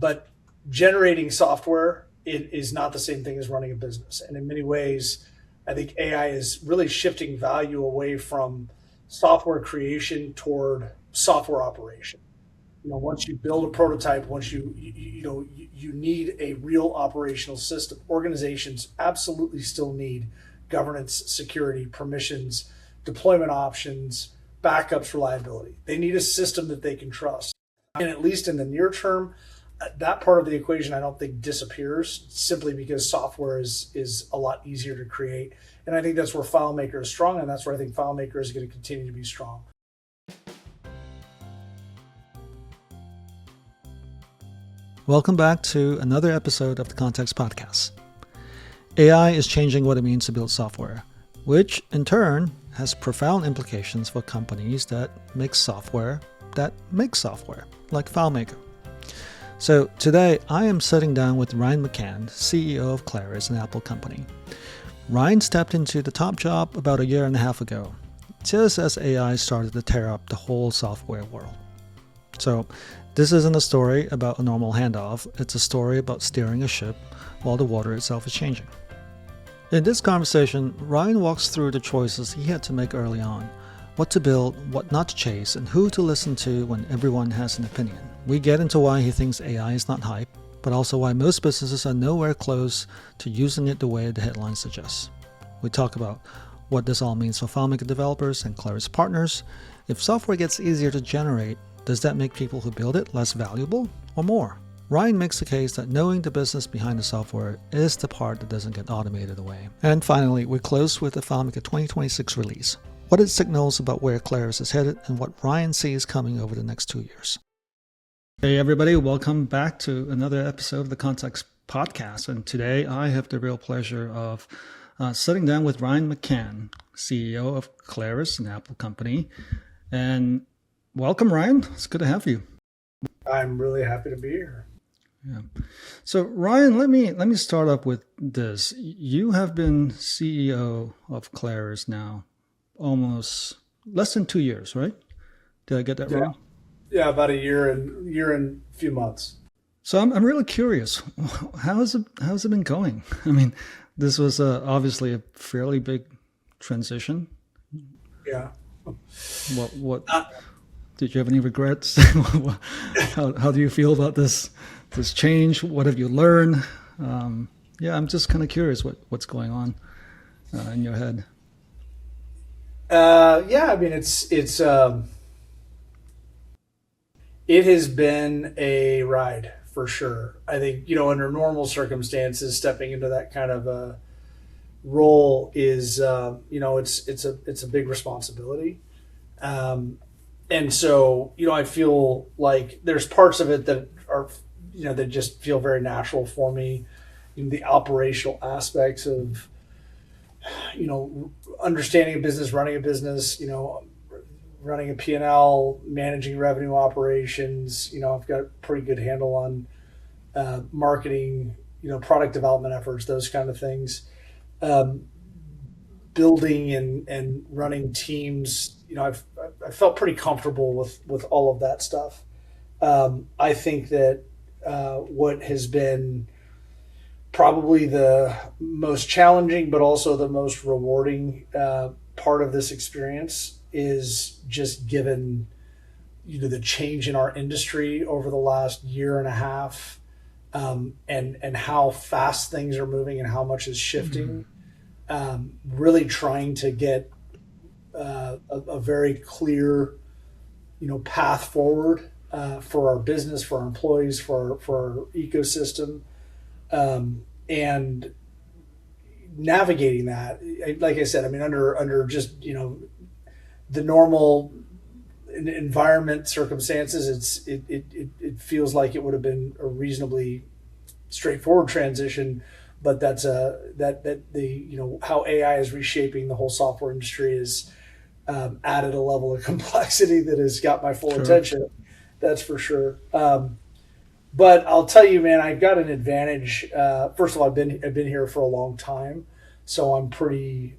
but generating software is not the same thing as running a business. And in many ways, I think AI is really shifting value away from software creation toward software operation. Once you build a prototype, once you need a real operational system. Organizations absolutely still need governance, security, permissions, deployment options, backups, reliability. They need a system that they can trust. And at least in the near term, that part of the equation I don't think disappears simply because software is a lot easier to create. And I think that's where FileMaker is strong, and that's where I think FileMaker is going to continue to be strong. Welcome back to another episode of the Context Podcast. AI is changing what it means to build software, which in turn has profound implications for companies that make software, like FileMaker. So today I am sitting down with Ryan McCann, CEO of Claris, an Apple company. Ryan stepped into the top job about a year and a half ago, just as AI started to tear up the whole software world. So this isn't a story about a normal handoff, it's a story about steering a ship while the water itself is changing. In this conversation, Ryan walks through the choices he had to make early on, what to build, what not to chase, and who to listen to when everyone has an opinion. We get into why he thinks AI is not hype, but also why most businesses are nowhere close to using it the way the headline suggests. We talk about what this all means for FileMaker developers and Claris partners. If software gets easier to generate, does that make people who build it less valuable or more? Ryan makes the case that knowing the business behind the software is the part that doesn't get automated away. And finally, we close with the FileMaker 2026 release, what it signals about where Claris is headed and what Ryan sees coming over the next 2 years. Hey everybody, welcome back to another episode of the Context Podcast. And today I have the real pleasure of sitting down with Ryan McCann, CEO of Claris, an Apple company. And welcome, Ryan. It's good to have you. I'm really happy to be here. Yeah. So, Ryan, let me start up with this. You have been CEO of Claris now almost less than 2 years, right? Did I get that wrong? Yeah, about a year and a few months. So I'm really curious. How's it been going? I mean, this was obviously a fairly big transition. Yeah. What did you have any regrets? How do you feel about this change? What have you learned? I'm just kind of curious what's going on in your head. I mean, it has been a ride for sure. I think, under normal circumstances, stepping into that kind of a role is, it's a big responsibility. And so, I feel like there's parts of it that are, that just feel very natural for me. The operational aspects of, understanding a business, running a business, running a P&L, managing revenue operations. I've got a pretty good handle on marketing, product development efforts, those kind of things. Building and running teams, I felt pretty comfortable with all of that stuff. I think that what has been probably the most challenging, but also the most rewarding part of this experience is just given the change in our industry over the last year and a half, and how fast things are moving and how much is shifting. Really trying to get a very clear, path forward for our business, for our employees, for our ecosystem, and navigating that. Like I said, I mean, under just the normal environment circumstances, it feels like it would have been a reasonably straightforward transition. But that's how AI is reshaping the whole software industry is added a level of complexity that has got my full attention. That's for sure. But I'll tell you, man, I've got an advantage. First of all, I've been here for a long time, so I'm pretty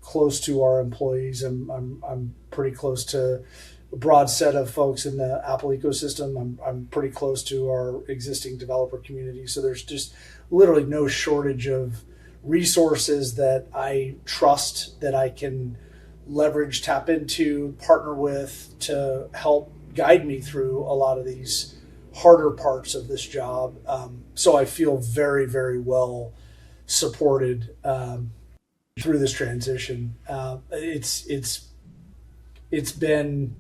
close to our employees. I'm pretty close to a broad set of folks in the Apple ecosystem. I'm pretty close to our existing developer community. So there's just literally no shortage of resources that I trust, that I can leverage, tap into, partner with to help guide me through a lot of these harder parts of this job. So I feel very, very well supported through this transition. It's been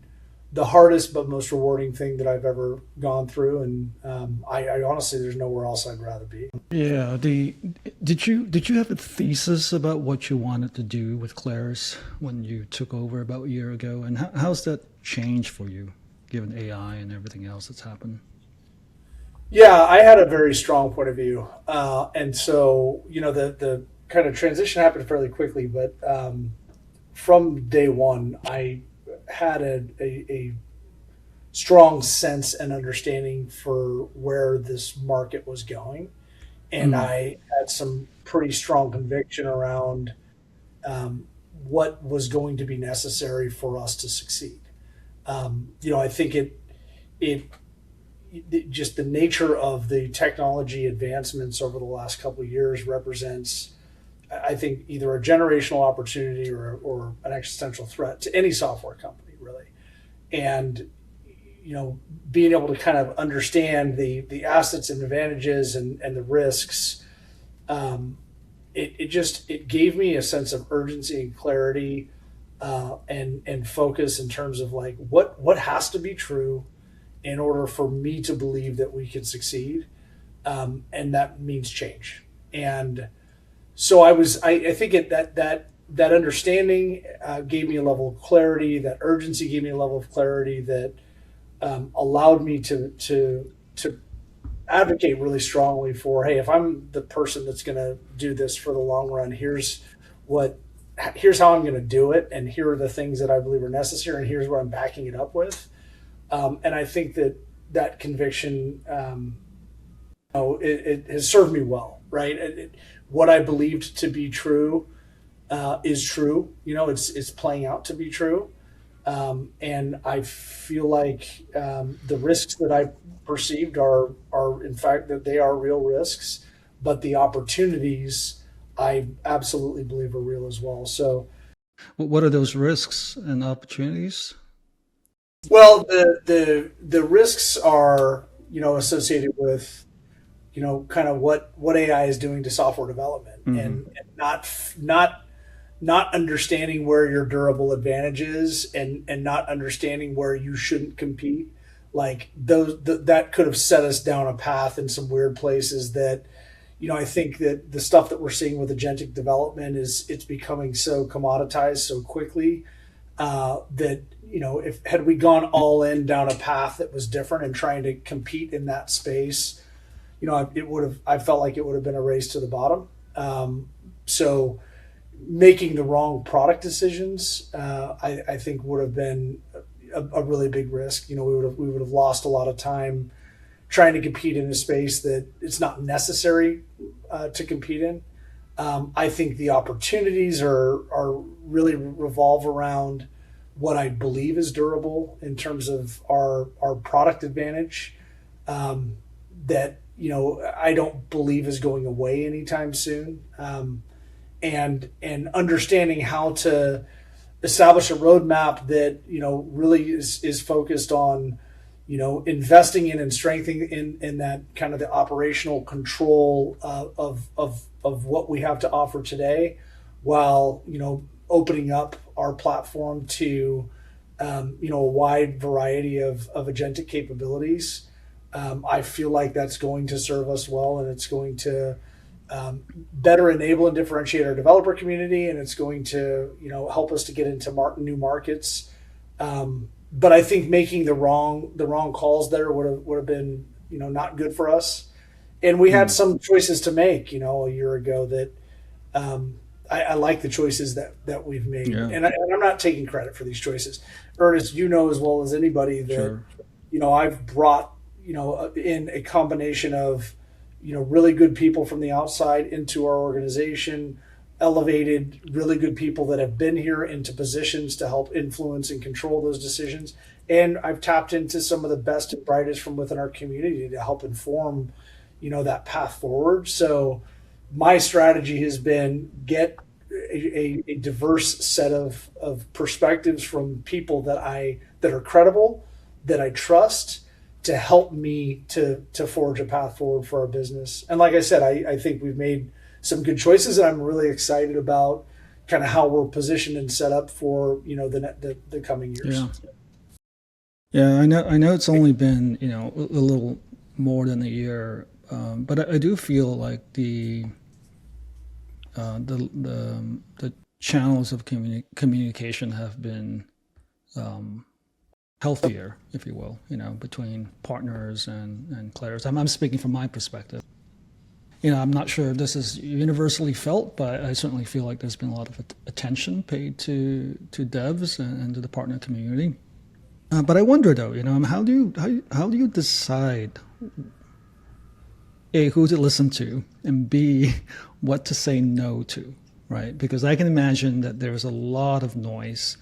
the hardest but most rewarding thing that I've ever gone through, and I honestly, there's nowhere else I'd rather be. Yeah. Did you have a thesis about what you wanted to do with Claris when you took over about a year ago, and how's that changed for you, given AI and everything else that's happened? Yeah, I had a very strong point of view, and so the kind of transition happened fairly quickly, but from day one, I had a strong sense and understanding for where this market was going. And I had some pretty strong conviction around what was going to be necessary for us to succeed. I think it just the nature of the technology advancements over the last couple of years represents, I think, either a generational opportunity or an existential threat to any software company, really. And being able to kind of understand the assets and advantages and the risks, it gave me a sense of urgency and clarity, and focus in terms of like what has to be true in order for me to believe that we can succeed, and that means change. And so I think that understanding gave me a level of clarity. That urgency gave me a level of clarity that allowed me to advocate really strongly for, hey, if I'm the person that's going to do this for the long run, here's how I'm going to do it, and here are the things that I believe are necessary, and here's what I'm backing it up with. And I think that conviction, it has served me well, right? What I believed to be true is true. It's playing out to be true. And I feel like the risks that I perceived are in fact that they are real risks, but the opportunities I absolutely believe are real as well. So, What are those risks and opportunities? well, the risks are associated with kind of what AI is doing to software development, and not understanding where your durable advantage is, and not understanding where you shouldn't compete. Like that could have set us down a path in some weird places that, I think that the stuff that we're seeing with agentic development it's becoming so commoditized so quickly, that, if had we gone all in down a path that was different and trying to compete in that space, I felt like it would have been a race to the bottom. So making the wrong product decisions, I think would have been a really big risk. We would have lost a lot of time trying to compete in a space that it's not necessary to compete in. I think the opportunities are really revolve around what I believe is durable in terms of our product advantage, that I don't believe is going away anytime soon. And understanding how to establish a roadmap that really is focused on investing in and strengthening in that kind of the operational control of what we have to offer today, while opening up our platform to a wide variety of agentic capabilities. I feel like that's going to serve us well, and it's going to better enable and differentiate our developer community, and it's going to help us to get into new markets. But I think making the wrong calls there would have been not good for us, and we had some choices to make a year ago that I like the choices that we've made. Yeah. And I'm not taking credit for these choices. Ernest, as well as anybody that Sure. I've brought in a combination of really good people from the outside into our organization, elevated really good people that have been here into positions to help influence and control those decisions, and I've tapped into some of the best and brightest from within our community to help inform, that path forward. So my strategy has been get a diverse set of perspectives from people that are credible, that I trust, to help me to forge a path forward for our business. And like I said, I think we've made some good choices, and I'm really excited about kind of how we're positioned and set up for the coming years. Yeah. Yeah, I know it's only been, a little more than a year, but I do feel like the channels of communication have been healthier, if you will, between partners and Claris. I'm speaking from my perspective. I'm not sure if this is universally felt, but I certainly feel like there's been a lot of attention paid to devs and to the partner community. But I wonder though, how do you decide A, who to listen to, and B, what to say no to, right? Because I can imagine that there's a lot of noise,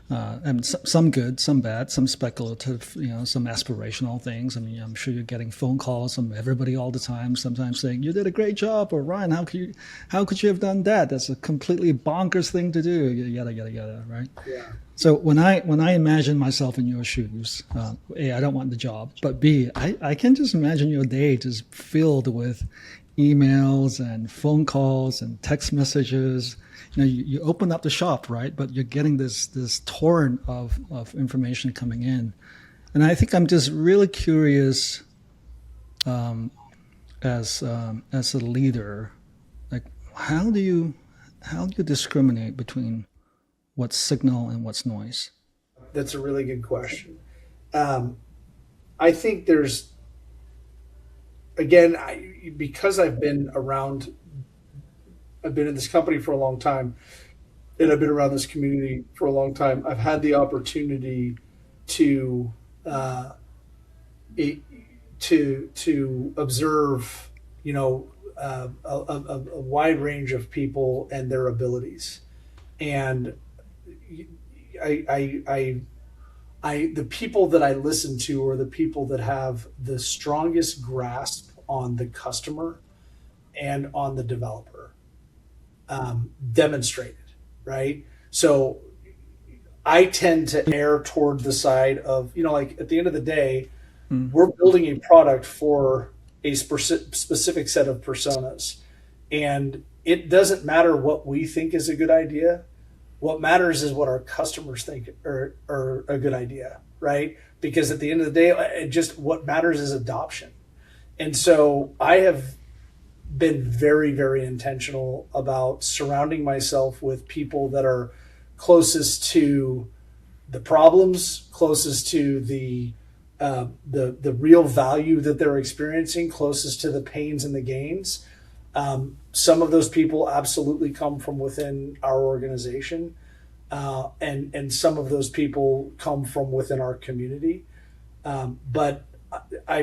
and some good, some bad, some speculative, some aspirational things. I mean, I'm sure you're getting phone calls from everybody all the time, sometimes saying, you did a great job, or Ryan, how could you have done that? That's a completely bonkers thing to do, yada, yada, yada, right? Yeah. So when I imagine myself in your shoes, A, I don't want the job, but B, I can just imagine your day just filled with emails and phone calls and text messages. You open up the shop, right? But you're getting this torrent of information coming in. And I think I'm just really curious, as a leader, like how do you discriminate between what's signal and what's noise? That's a really good question. I think there's, again, because I've been in this company for a long time, and I've been around this community for a long time. I've had the opportunity to observe, a wide range of people and their abilities, and the people that I listen to are the people that have the strongest grasp on the customer and on the developer, demonstrated, right? So I tend to err toward the side of, like at the end of the day, we're building a product for a specific set of personas. And it doesn't matter what we think is a good idea. What matters is what our customers think are a good idea, right? Because at the end of the day, what matters is adoption. And so I have been very, very intentional about surrounding myself with people that are closest to the problems, closest to the real value that they're experiencing, closest to the pains and the gains. Some of those people absolutely come from within our organization, and some of those people come from within our community. But I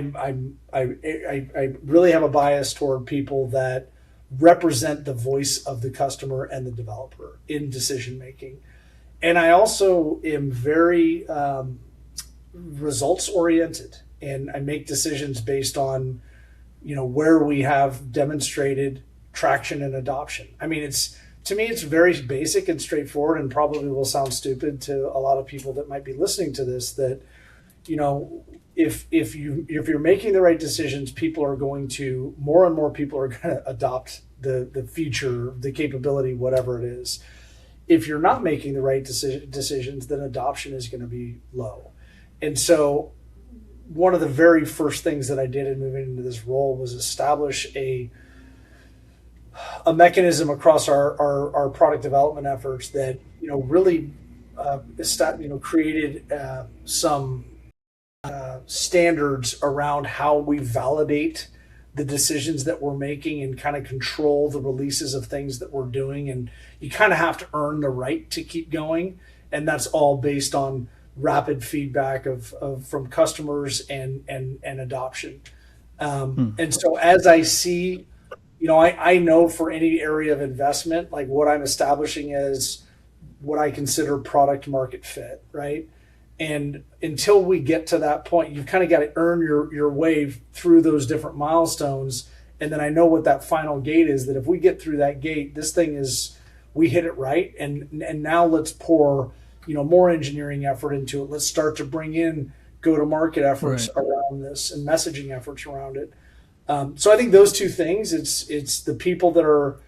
really have a bias toward people that represent the voice of the customer and the developer in decision making. And I also am very results oriented, and I make decisions based on where we have demonstrated traction and adoption. I mean, to me, it's very basic and straightforward, and probably will sound stupid to a lot of people that might be listening to this, that if you're making the right decisions, more and more people are going to adopt the feature, the capability, whatever it is. If you're not making the right decisions, then adoption is going to be low. And so one of the very first things that I did in moving into this role was establish a mechanism across our product development efforts that really created some standards around how we validate the decisions that we're making and kind of control the releases of things that we're doing. And you kind of have to earn the right to keep going, and that's all based on rapid feedback from customers and adoption. And so as I see, I know for any area of investment, like what I'm establishing is what I consider product market fit, right? And until we get to that point, you've kind of got to earn your way through those different milestones. And then I know what that final gate is, that if we get through that gate, this thing is, we hit it right. And now let's pour, more engineering effort into it. Let's start to bring in go-to-market efforts around this and messaging efforts around it. So I think those two things, it's the people that are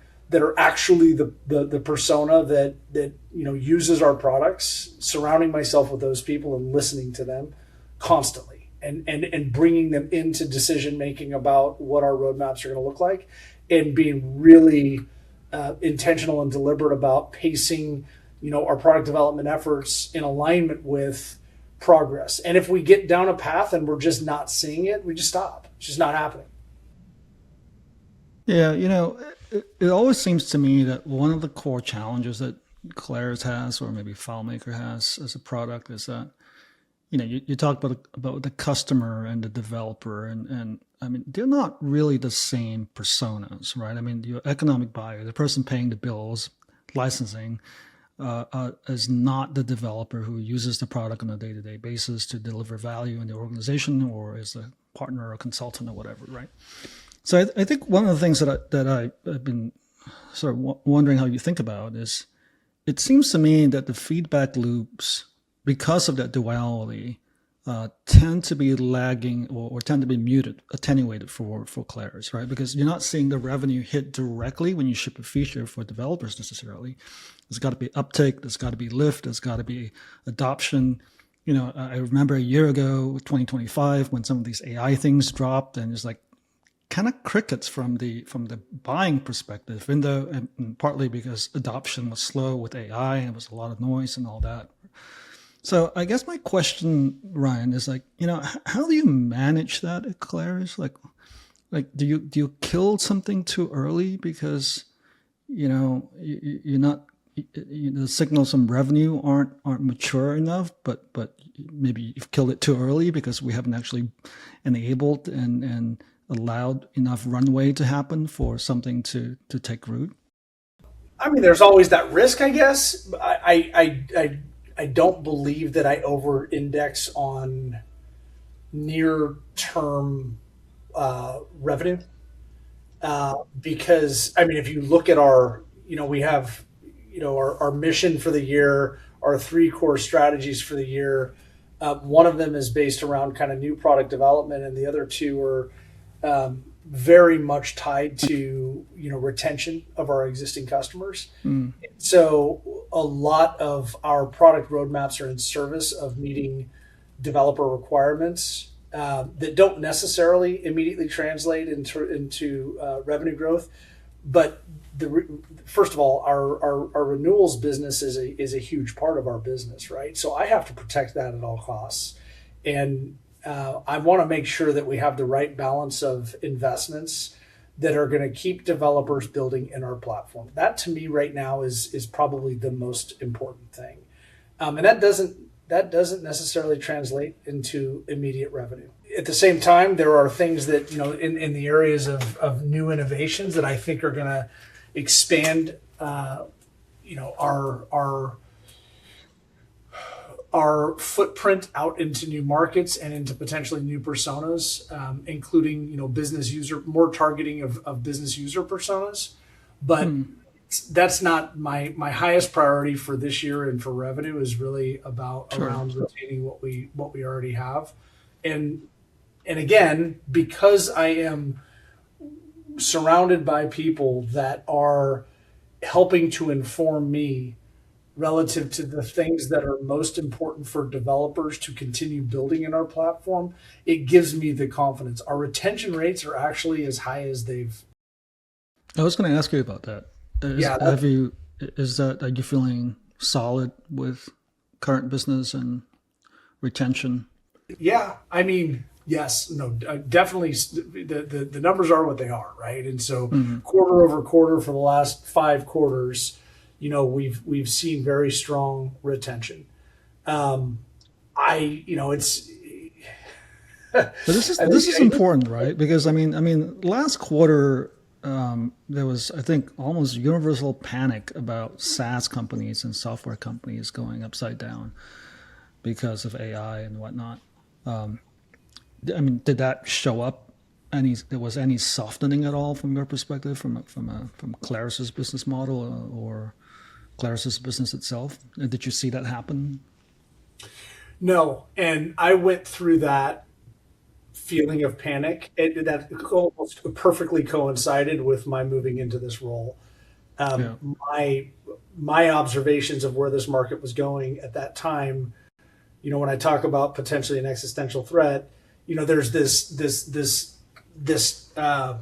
actually the persona that uses our products, surrounding myself with those people and listening to them constantly and bringing them into decision making about what our roadmaps are going to look like, and being really intentional and deliberate about pacing our product development efforts in alignment with progress. And if we get down a path and we're just not seeing it, we just stop. It's just not happening. Yeah, it always seems to me that one of the core challenges that Claris has, or maybe FileMaker has as a product, is that you talk about the customer and the developer, and I mean, they're not really the same personas, right? I mean, your economic buyer, the person paying the bills, licensing, is not the developer who uses the product on a day-to-day basis to deliver value in the organization, or is a partner or consultant or whatever, right? So I think one of the things that I've been sort of wondering how you think about is, it seems to me that the feedback loops, because of that duality, tend to be lagging or tend to be muted, attenuated for Claris, right? Because you're not seeing the revenue hit directly when you ship a feature for developers necessarily. There's got to be uptake, there's got to be lift, there's got to be adoption. I remember a year ago, 2025, when some of these AI things dropped, and it's like kind of crickets from the buying perspective, even though, and partly because adoption was slow with AI and there was a lot of noise and all that. So I guess my question, Ryan, is like, how do you manage that at Claris? Like do you kill something too early because you're not, the signals from revenue aren't mature enough, but maybe you've killed it too early because we haven't actually enabled and allowed enough runway to happen for something to take root? I mean, there's always that risk, I guess. I don't believe that I over-index on near-term revenue, because I mean, if you look at our, we have, our mission for the year, our 3 core strategies for the year. One of them is based around kind of new product development, and the other 2 are very much tied to retention of our existing customers. So a lot of our product roadmaps are in service of meeting developer requirements that don't necessarily immediately translate into revenue growth. But first of all, our renewals business is a huge part of our business, right? So I have to protect that at all costs, and I want to make sure that we have the right balance of investments that are going to keep developers building in our platform. That to me right now is probably the most important thing, and that doesn't necessarily translate into immediate revenue. At the same time, there are things that in the areas of new innovations that I think are going to expand our footprint out into new markets and into potentially new personas, including more targeting of business user personas. But that's not my highest priority for this year, and for revenue is really about around retaining what we already have. And again, because I am surrounded by people that are helping to inform me relative to the things that are most important for developers to continue building in our platform, it gives me the confidence. Our retention rates are actually as high as they've. I was going to ask you about that. Are you feeling solid with current business and retention? Yeah, I mean, yes, no, definitely. The numbers are what they are, right? And so quarter over quarter for the last 5 quarters, we've seen very strong retention. It's. But this is important, right? Because I mean, last quarter there was, I think, almost universal panic about SaaS companies and software companies going upside down, because of AI and whatnot. I mean, did that show up? There was any softening at all from your perspective, from Claris's business model or Claris's business itself? Did you see that happen? No, and I went through that feeling of panic. That almost perfectly coincided with my moving into this role. Yeah. My observations of where this market was going at that time, when I talk about potentially an existential threat, there's this I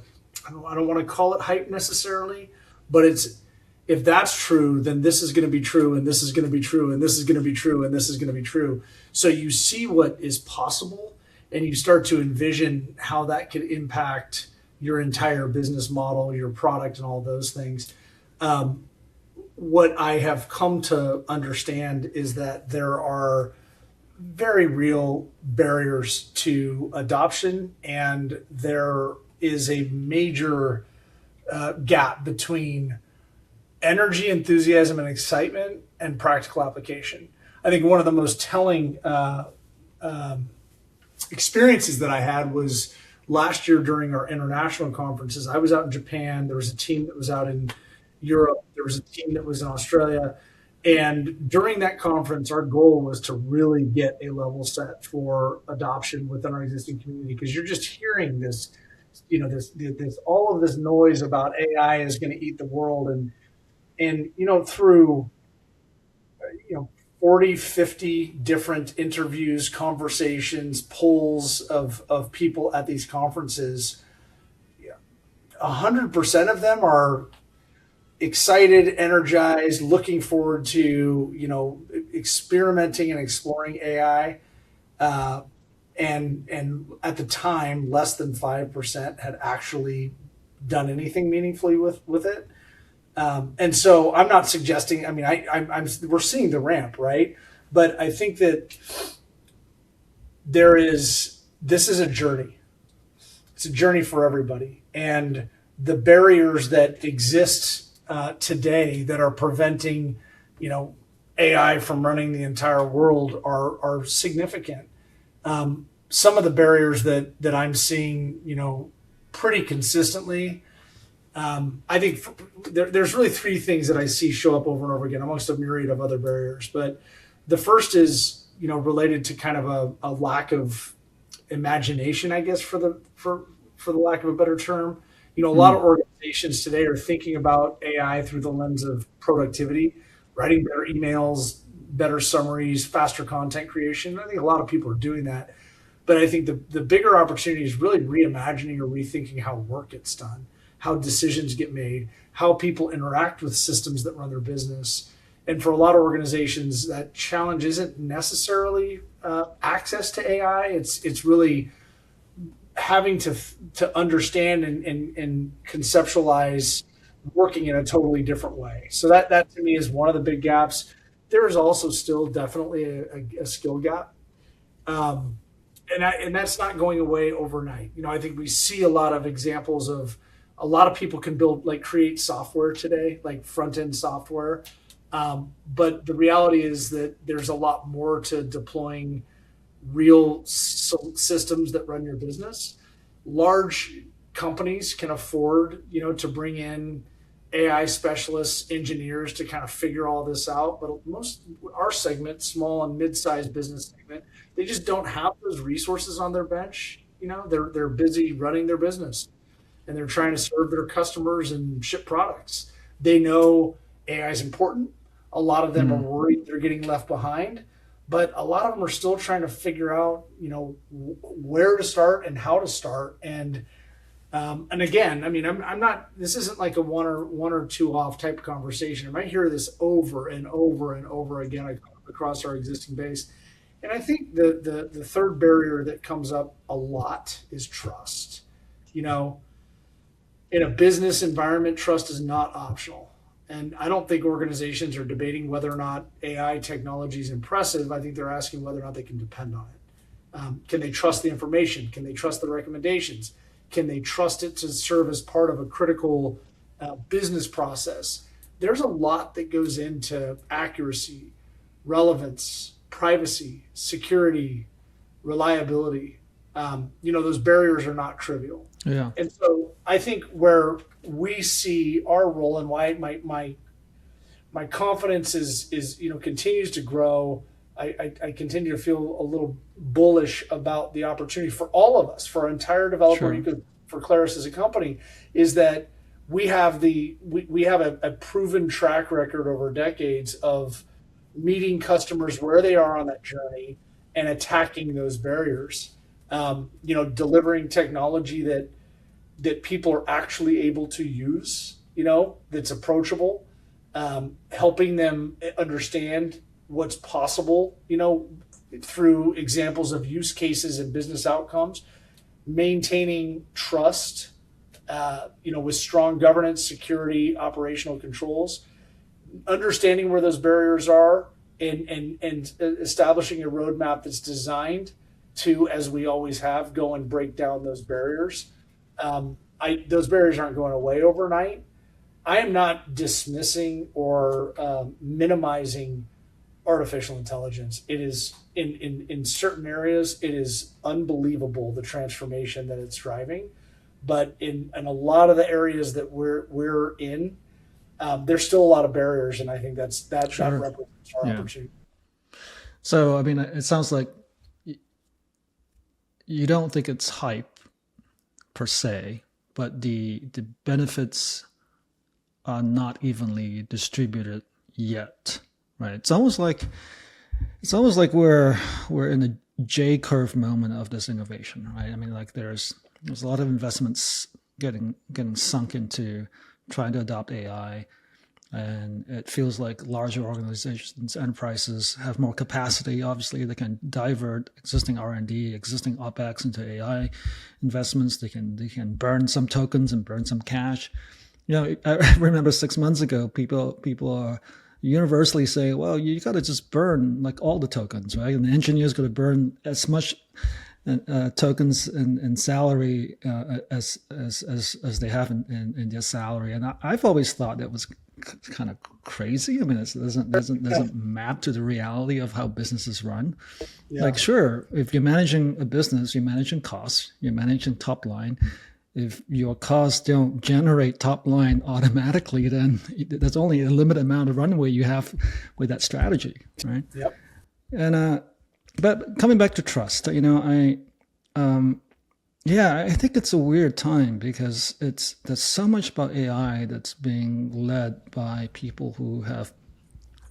don't want to call it hype necessarily, but it's, if that's true, then this is going to be true, and this is going to be true, and this is going to be true, and this is going to be true. So you see what is possible, and you start to envision how that could impact your entire business model, your product, and all those things. What I have come to understand is that there are very real barriers to adoption, and there is a major gap between energy, enthusiasm, and excitement and practical application. I think one of the most telling experiences that I had was last year during our international conferences. I was out in Japan. There was a team that was out in Europe. There was a team that was in Australia. And during that conference, our goal was to really get a level set for adoption within our existing community, because you're just hearing this, this all of this noise about AI is going to eat the world, and through 40, 50 different interviews, conversations, polls of people at these conferences, 100% of them are excited, energized, looking forward to experimenting and exploring AI. And at the time, less than 5% had actually done anything meaningfully with it. And so I'm not suggesting. I mean, we're seeing the ramp, right? But I think that this is a journey. It's a journey for everybody, and the barriers that exist today that are preventing, AI from running the entire world are significant. Some of the barriers that I'm seeing, pretty consistently. I think there's really three things that I see show up over and over again, amongst a myriad of other barriers. But the first is, related to kind of a lack of imagination, I guess, for the lack of a better term. A lot of organizations today are thinking about AI through the lens of productivity, writing better emails, better summaries, faster content creation. I think a lot of people are doing that. But I think the bigger opportunity is really reimagining or rethinking how work gets done, how decisions get made, how people interact with systems that run their business. And for a lot of organizations, that challenge isn't necessarily access to AI. It's really having to understand and conceptualize working in a totally different way. So that to me is one of the big gaps. There is also still definitely a skill gap. And that's not going away overnight. I think we see a lot of examples of a lot of people can create software today, like front end software. But the reality is that there's a lot more to deploying real systems that run your business. Large companies can afford, to bring in AI specialists, engineers to kind of figure all this out. But most our segment, small and mid-sized business segment, they just don't have those resources on their bench. They're busy running their business, and they're trying to serve their customers and ship products. They know AI is important. A lot of them are worried they're getting left behind, but a lot of them are still trying to figure out, where to start and how to start. And again, I mean, I'm not. This isn't like a one or two off type of conversation. I might hear this over and over and over again across our existing base. And I think the third barrier that comes up a lot is trust. In a business environment, trust is not optional. And I don't think organizations are debating whether or not AI technology is impressive. I think they're asking whether or not they can depend on it. Can they trust the information? Can they trust the recommendations? Can they trust it to serve as part of a critical business process? There's a lot that goes into accuracy, relevance, privacy, security, reliability. Those barriers are not trivial. Yeah. And so I think where we see our role and why my confidence is continues to grow. I continue to feel a little bullish about the opportunity for all of us, for our entire developer ecosystem, for Claris as a company, is that we have a proven track record over decades of meeting customers where they are on that journey and attacking those barriers. Delivering technology that people are actually able to use, that's approachable, helping them understand what's possible, through examples of use cases and business outcomes, maintaining trust, with strong governance, security, operational controls, understanding where those barriers are, and establishing a roadmap that's designed to, as we always have, go and break down those barriers. Those barriers aren't going away overnight. I am not dismissing or minimizing artificial intelligence. It is in certain areas, it is unbelievable the transformation that it's driving. But in a lot of the areas that we're in, there's still a lot of barriers, and I think that represents our opportunity. So, I mean, it sounds like you don't think it's hype per se, but the benefits are not evenly distributed yet, right? It's almost like we're in a J curve moment of this innovation, right? I mean, like there's a lot of investments getting sunk into trying to adopt AI, and it feels like larger organizations, enterprises have more capacity. Obviously, they can divert existing R&D, existing OpEx into AI investments. They can burn some tokens and burn some cash. I remember 6 months ago, people are universally saying, well, you got to just burn like all the tokens, right? And the engineers got to burn as much tokens and salary as they have in their salary. And I've always thought that was kind of crazy. I mean, it doesn't map to the reality of how businesses run. Yeah. Like, sure, if you're managing a business, you're managing costs, you're managing top line. If your costs don't generate top line automatically, then there's only a limited amount of runway you have with that strategy, right? Yep. And but coming back to trust, I think it's a weird time because there's so much about AI that's being led by people who have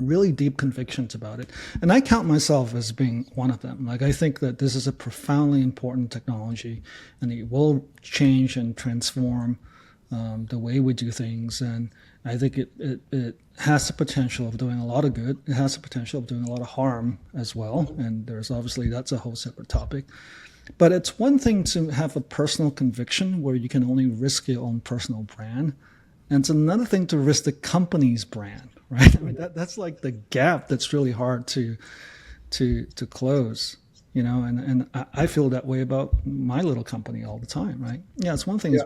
really deep convictions about it. And I count myself as being one of them. Like, I think that this is a profoundly important technology, and it will change and transform the way we do things. And I think it has the potential of doing a lot of good. It has the potential of doing a lot of harm as well. And there's obviously, that's a whole separate topic. But it's one thing to have a personal conviction where you can only risk your own personal brand. And it's another thing to risk the company's brand, right? I mean, that's like the gap that's really hard to close, and I feel that way about my little company all the time, right? Yeah, it's one thing. Yeah.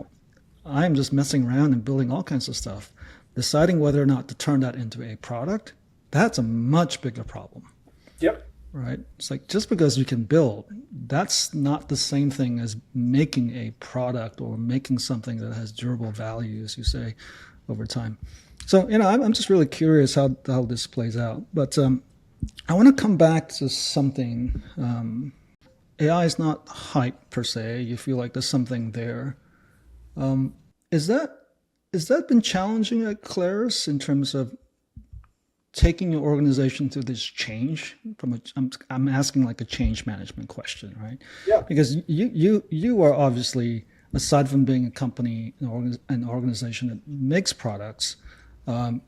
I'm just messing around and building all kinds of stuff. Deciding whether or not to turn that into a product, that's a much bigger problem. Yep. Right? It's like, just because you can build, that's not the same thing as making a product or making something that has durable value, as you say, over time. So, I'm just really curious how this plays out. But I want to come back to something. AI is not hype per se. You feel like there's something there. Is that been challenging at Claris in terms of taking your organization through this change? I'm asking like a change management question, right? Yeah. Because you are obviously, aside from being a company, an organization that makes products,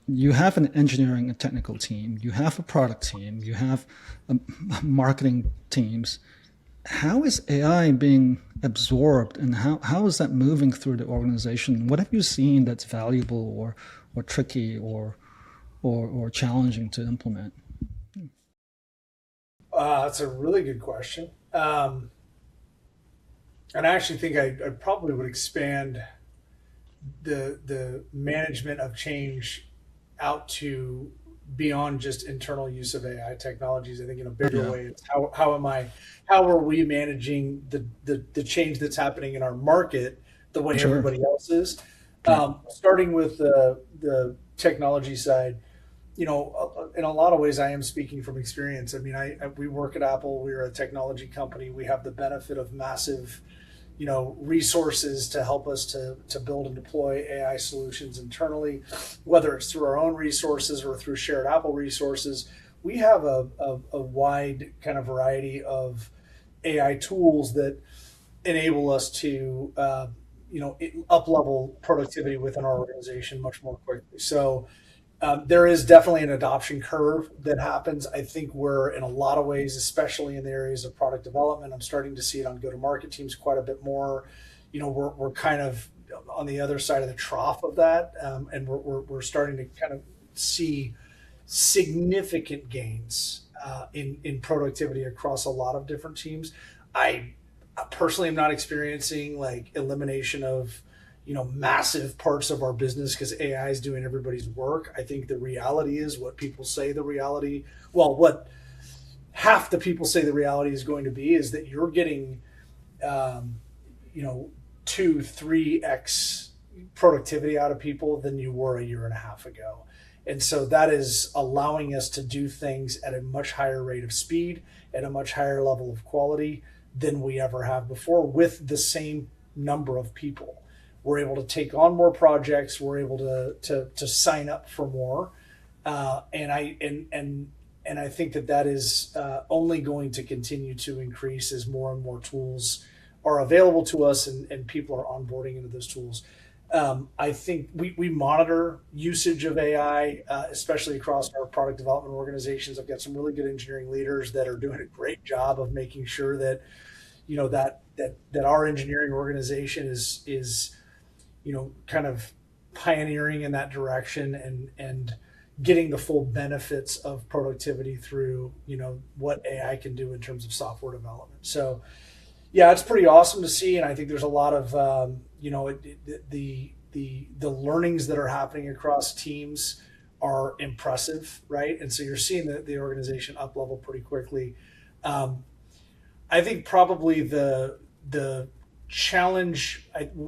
you have an engineering and technical team, you have a product team, you have marketing teams. How is AI being absorbed, and how is that moving through the organization? What have you seen that's valuable or tricky or challenging to implement? That's a really good question. And I actually think I probably would expand the management of change out to beyond just internal use of AI technologies. I think in a bigger Yeah, way, it's how are we managing the change that's happening in our market the way sure. everybody else is. Yeah. Starting with the technology side, in a lot of ways, I am speaking from experience. I mean, we work at Apple. We're a technology company. We have the benefit of massive, resources to help us to build and deploy AI solutions internally, whether it's through our own resources or through shared Apple resources. We have a wide kind of variety of AI tools that enable us to, up level productivity within our organization much more quickly. So there is definitely an adoption curve that happens. I think we're in a lot of ways, especially in the areas of product development. I'm starting to see it on go-to-market teams quite a bit more. We're kind of on the other side of the trough of that, and we're starting to kind of see significant gains in productivity across a lot of different teams. I personally am not experiencing like elimination of massive parts of our business because AI is doing everybody's work. I think the reality is what people say the reality, well, what half the people say the reality is going to be is that you're getting, um, 2, 3x productivity out of people than you were a year and a half ago. And so that is allowing us to do things at a much higher rate of speed, at a much higher level of quality than we ever have before with the same number of people. We're able to take on more projects. We're able to sign up for more, and I think that is only going to continue to increase as more and more tools are available to us, and people are onboarding into those tools. I think we monitor usage of AI, especially across our product development organizations. I've got some really good engineering leaders that are doing a great job of making sure that that our engineering organization is kind of pioneering in that direction and getting the full benefits of productivity through, what AI can do in terms of software development. So, yeah, it's pretty awesome to see, and I think there's a lot of, the learnings that are happening across teams are impressive, right? And so you're seeing the organization up level pretty quickly. Um, I think probably the challenge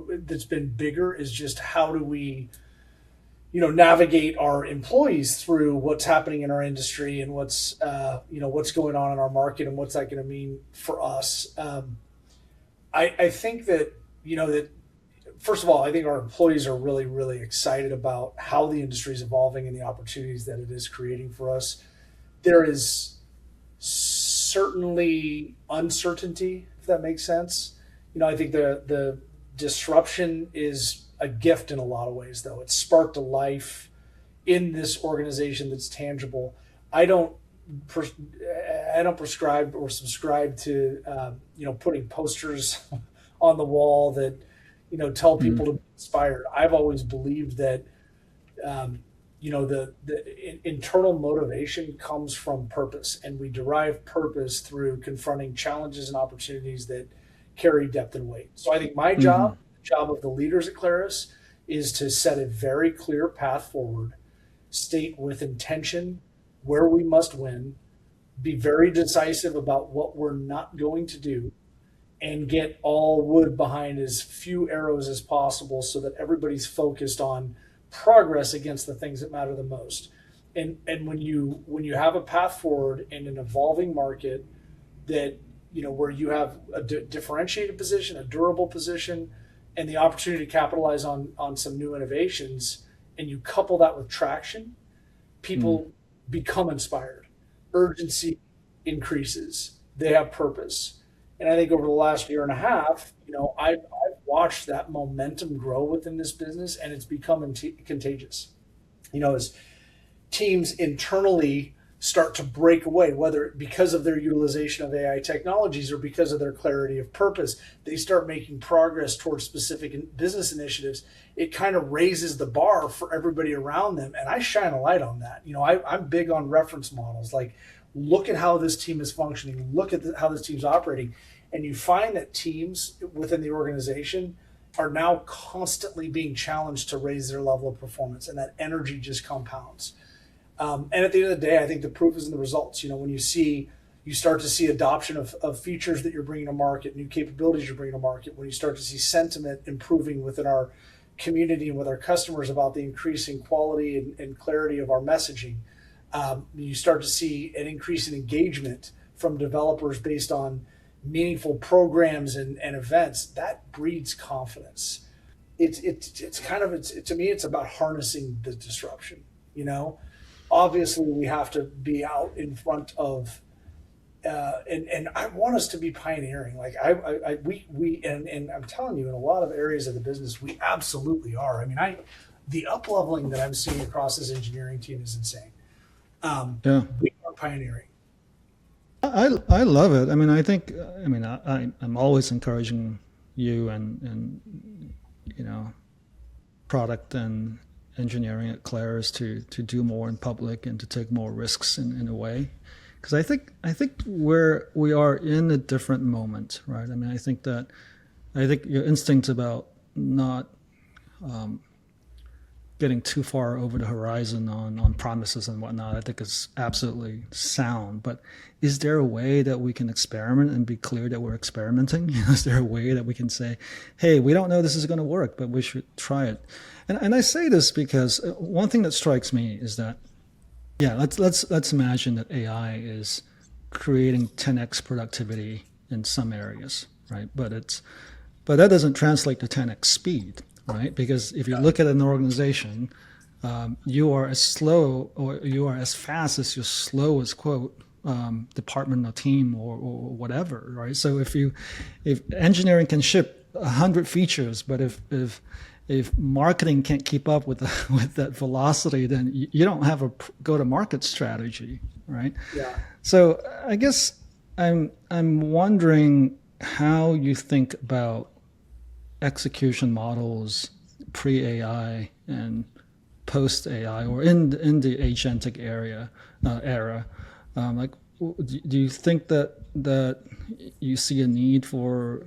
that's been bigger is just how do we navigate our employees through what's happening in our industry and what's going on in our market and what's that going to mean for us. I think that that first of all, I think our employees are really, really excited about how the industry is evolving and the opportunities that it is creating for us. There is certainly uncertainty, if that makes sense. I think the disruption is a gift in a lot of ways, though. It sparked a life in this organization that's tangible. I don't pres- I don't prescribe or subscribe to putting posters on the wall that tell Mm, people to be inspired. I've always believed that internal motivation comes from purpose, and we derive purpose through confronting challenges and opportunities that carry depth and weight. So I think my mhm, job, the job of the leaders at Claris, is to set a very clear path forward, state with intention where we must win, be very decisive about what we're not going to do, and get all wood behind as few arrows as possible so that everybody's focused on progress against the things that matter the most. And when you have a path forward in an evolving market that where you have a differentiated position, a durable position, and the opportunity to capitalize on some new innovations, and you couple that with traction, mm, people become inspired. Urgency increases. They have purpose. And I think over the last year and a half, I've watched that momentum grow within this business, and it's become contagious. As teams internally start to break away, whether because of their utilization of AI technologies or because of their clarity of purpose, they start making progress towards specific business initiatives. It kind of raises the bar for everybody around them. And I shine a light on that. I'm big on reference models. Like, look at how this team is functioning, look at how this team's operating. And you find that teams within the organization are now constantly being challenged to raise their level of performance, and that energy just compounds. And at the end of the day, I think the proof is in the results. When you start to see adoption of features that you're bringing to market, new capabilities you're bringing to market, when you start to see sentiment improving within our community and with our customers about the increasing quality and clarity of our messaging, you start to see an increase in engagement from developers based on meaningful programs and events. That breeds confidence. To me, it's about harnessing the disruption. Obviously we have to be out in front of, and I want us to be pioneering. Like and I'm telling you, in a lot of areas of the business, we absolutely are. I mean, the up leveling that I'm seeing across this engineering team is insane. Yeah. We are pioneering. I love it. I mean, I'm always encouraging you and product and engineering at Claris to do more in public and to take more risks in a way, because I think we are in a different moment, right? I mean, I think your instinct about not getting too far over the horizon on promises and whatnot, I think is absolutely sound. But is there a way that we can experiment and be clear that we're experimenting? Is there a way that we can say, hey, we don't know this is going to work, but we should try it? And I say this because one thing that strikes me is that, yeah, let's imagine that AI is creating 10x productivity in some areas, right? But that doesn't translate to 10x speed, right? Because if you look at an organization, you are as slow or you are as fast as your slowest quote department or team or whatever, right? So if engineering can ship 100 features, but if marketing can't keep up with that velocity, then you don't have a go-to-market strategy, right? Yeah. So I guess I'm wondering how you think about execution models pre-AI and post-AI, or in the agentic era. Like, do you think that you see a need for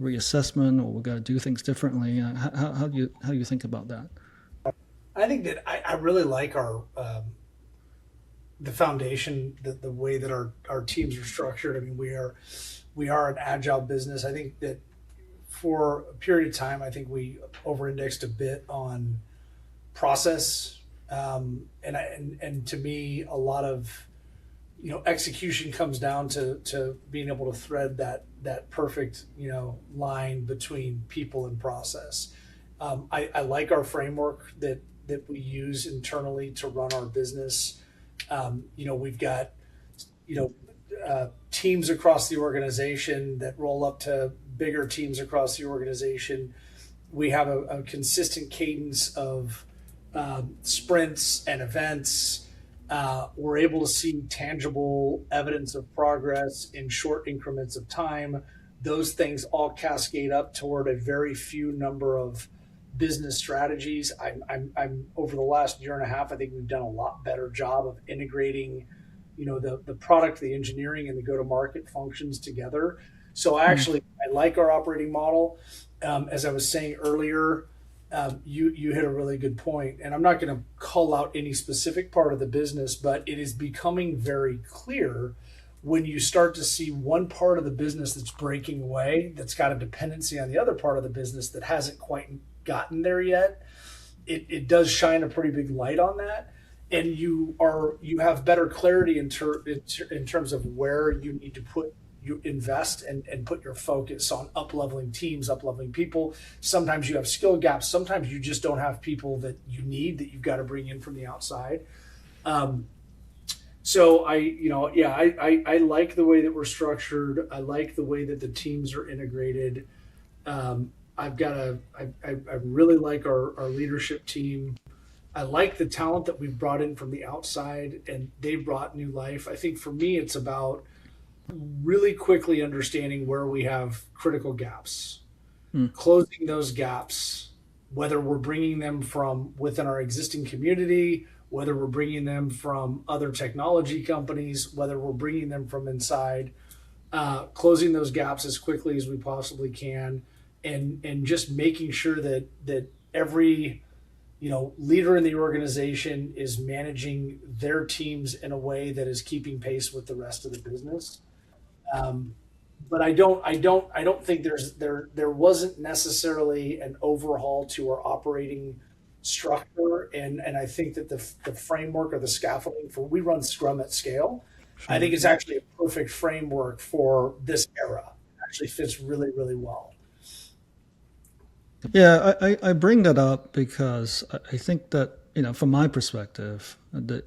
reassessment, or we got to do things differently? How do you think about that? I think that I really like our the foundation, the way that our teams are structured. I mean, we are an agile business. I think that for a period of time, I think we over-indexed a bit on process, and to me, a lot of execution comes down to being able to thread that perfect line between people and process. I like our framework that we use internally to run our business. We've got teams across the organization that roll up to bigger teams across the organization. We have a consistent cadence of sprints and events. We're able to see tangible evidence of progress in short increments of time. Those things all cascade up toward a very few number of business strategies. I'm over the last year and a half, I think we've done a lot better job of integrating, the product, the engineering, and the go-to-market functions together. So I like our operating model. As I was saying earlier, you hit a really good point, and I'm not going to call out any specific part of the business, but it is becoming very clear when you start to see one part of the business that's breaking away, that's got a dependency on the other part of the business that hasn't quite gotten there yet. It does shine a pretty big light on that, and you have better clarity in terms of where you need to invest and put your focus on up-leveling teams, up-leveling people. Sometimes you have skill gaps. Sometimes you just don't have people that you need, that you've got to bring in from the outside. So I like the way that we're structured. I like the way that the teams are integrated. I really like our leadership team. I like the talent that we've brought in from the outside, and they've brought new life. I think for me, it's about really quickly understanding where we have critical gaps, closing those gaps, whether we're bringing them from within our existing community, whether we're bringing them from other technology companies, whether we're bringing them from inside, closing those gaps as quickly as we possibly can, and just making sure that every leader in the organization is managing their teams in a way that is keeping pace with the rest of the business. Um, but I don't think there wasn't necessarily an overhaul to our operating structure, and I think that the framework or the scaffolding for we run Scrum at scale. I Sure. think it's actually a perfect framework for this era. It actually fits really, really well. Yeah, I bring that up because I think that, from my perspective, I,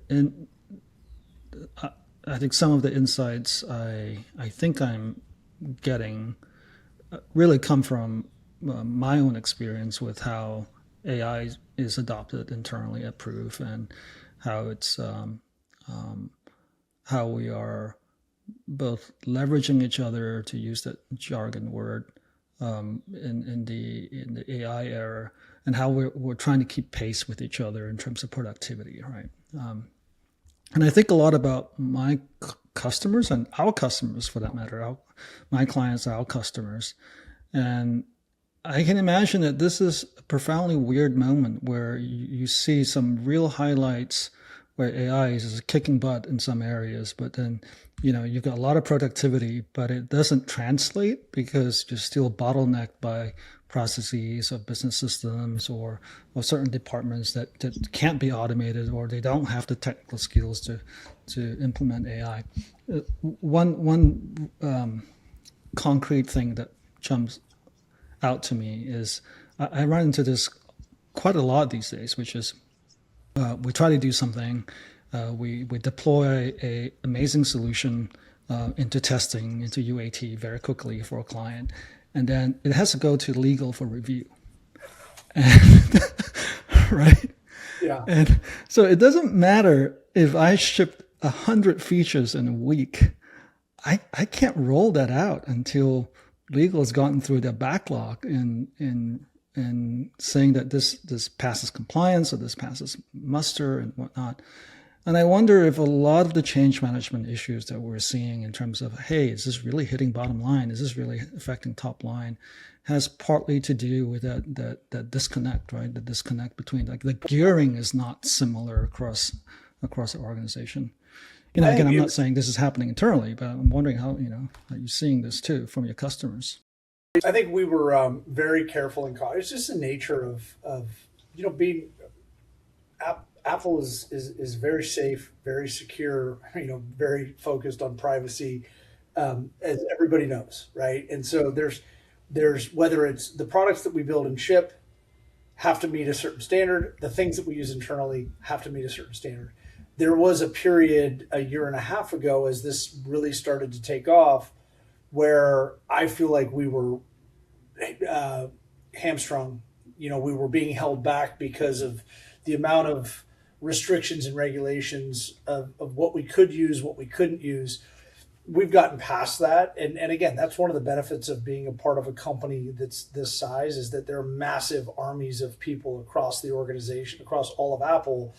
I think some of the insights I think I'm getting really come from my own experience with how AI is adopted internally at Proof, and how it's um, how we are both leveraging each other, to use that jargon word, in the AI era, and how we're trying to keep pace with each other in terms of productivity, right? And I think a lot about my customers, and our customers for that matter, my clients, our customers. And I can imagine that this is a profoundly weird moment where you see some real highlights where AI is kicking butt in some areas, but then you've got a lot of productivity, but it doesn't translate because you're still bottlenecked by processes of business systems, or certain departments that can't be automated, or they don't have the technical skills to implement AI. One concrete thing that jumps out to me is I run into this quite a lot these days, which is we try to do something, we deploy a amazing solution into testing, into UAT very quickly for a client, and then it has to go to legal for review. And, right? Yeah. And so it doesn't matter if I ship 100 features in a week. I can't roll that out until legal has gotten through their backlog in saying that this passes compliance, or this passes muster and whatnot. And I wonder if a lot of the change management issues that we're seeing in terms of, hey, is this really hitting bottom line? Is this really affecting top line? Has partly to do with that disconnect, right? The disconnect between, like, the gearing is not similar across the organization. I Again, think I'm you not saying this is happening internally, but I'm wondering how, are you seeing this too from your customers? I think we were very careful and cautious. It's just the nature of being Apple is very safe, very secure, very focused on privacy, as everybody knows, right? And so there's whether it's the products that we build and ship have to meet a certain standard, the things that we use internally have to meet a certain standard. There was a period a year and a half ago, as this really started to take off, where I feel like we were hamstrung. We were being held back because of the amount of restrictions and regulations of what we could use, what we couldn't use. We've gotten past that. And again, that's one of the benefits of being a part of a company that's this size, is that there are massive armies of people across the organization, across all of Apple,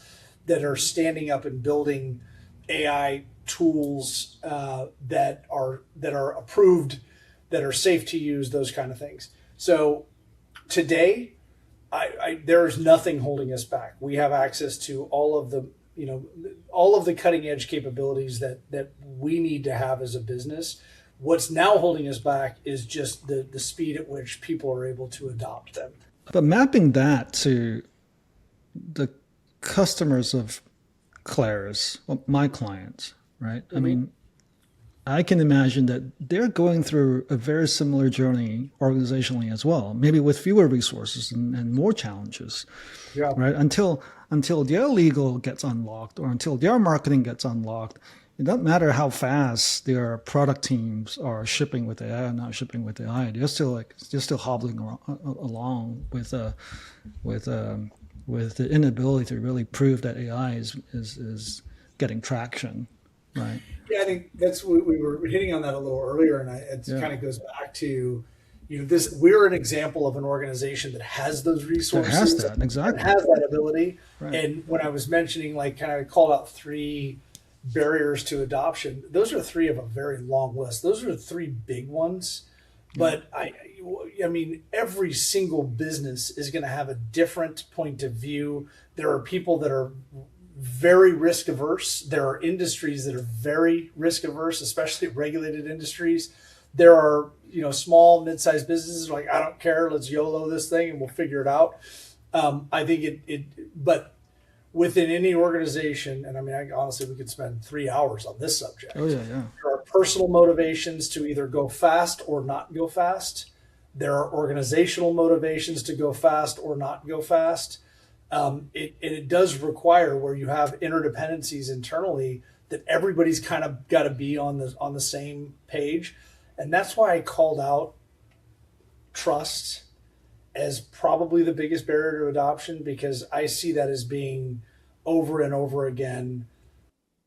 that are standing up and building AI tools that are approved, that are safe to use, those kind of things. So today, there's nothing holding us back. We have access to all of the cutting edge capabilities that we need to have as a business. What's now holding us back is just the speed at which people are able to adopt them. But mapping that to the customers of Claris, well, my clients, right? Mm-hmm. I mean, I can imagine that they're going through a very similar journey organizationally as well, maybe with fewer resources and more challenges, Yeah. right? Until their legal gets unlocked, or until their marketing gets unlocked, it doesn't matter how fast their product teams are shipping with AI or not shipping with AI. They're still hobbling along with the inability to really prove that AI is getting traction, right? Yeah, I think that's what we were hitting on that a little earlier, and it kind of goes back to, this. We're an example of an organization that has those resources, that has that, exactly, that has that ability. Right. And when I was mentioning, like, kind of called out 3 barriers to adoption, those are 3 of a very long list. Those are the 3 big ones Yeah. But I mean, every single business is going to have a different point of view. There are people that are very risk averse. There are industries that are very risk averse, especially regulated industries. There are, small, mid-sized businesses like, I don't care, let's YOLO this thing and we'll figure it out. I think but within any organization, and I mean, honestly, we could spend 3 hours on this subject. Oh yeah, yeah. There are personal motivations to either go fast or not go fast. There are organizational motivations to go fast or not go fast. It does require where you have interdependencies internally that everybody's kind of got to be on the same page. And that's why I called out trust as probably the biggest barrier to adoption, because I see that as being over and over again.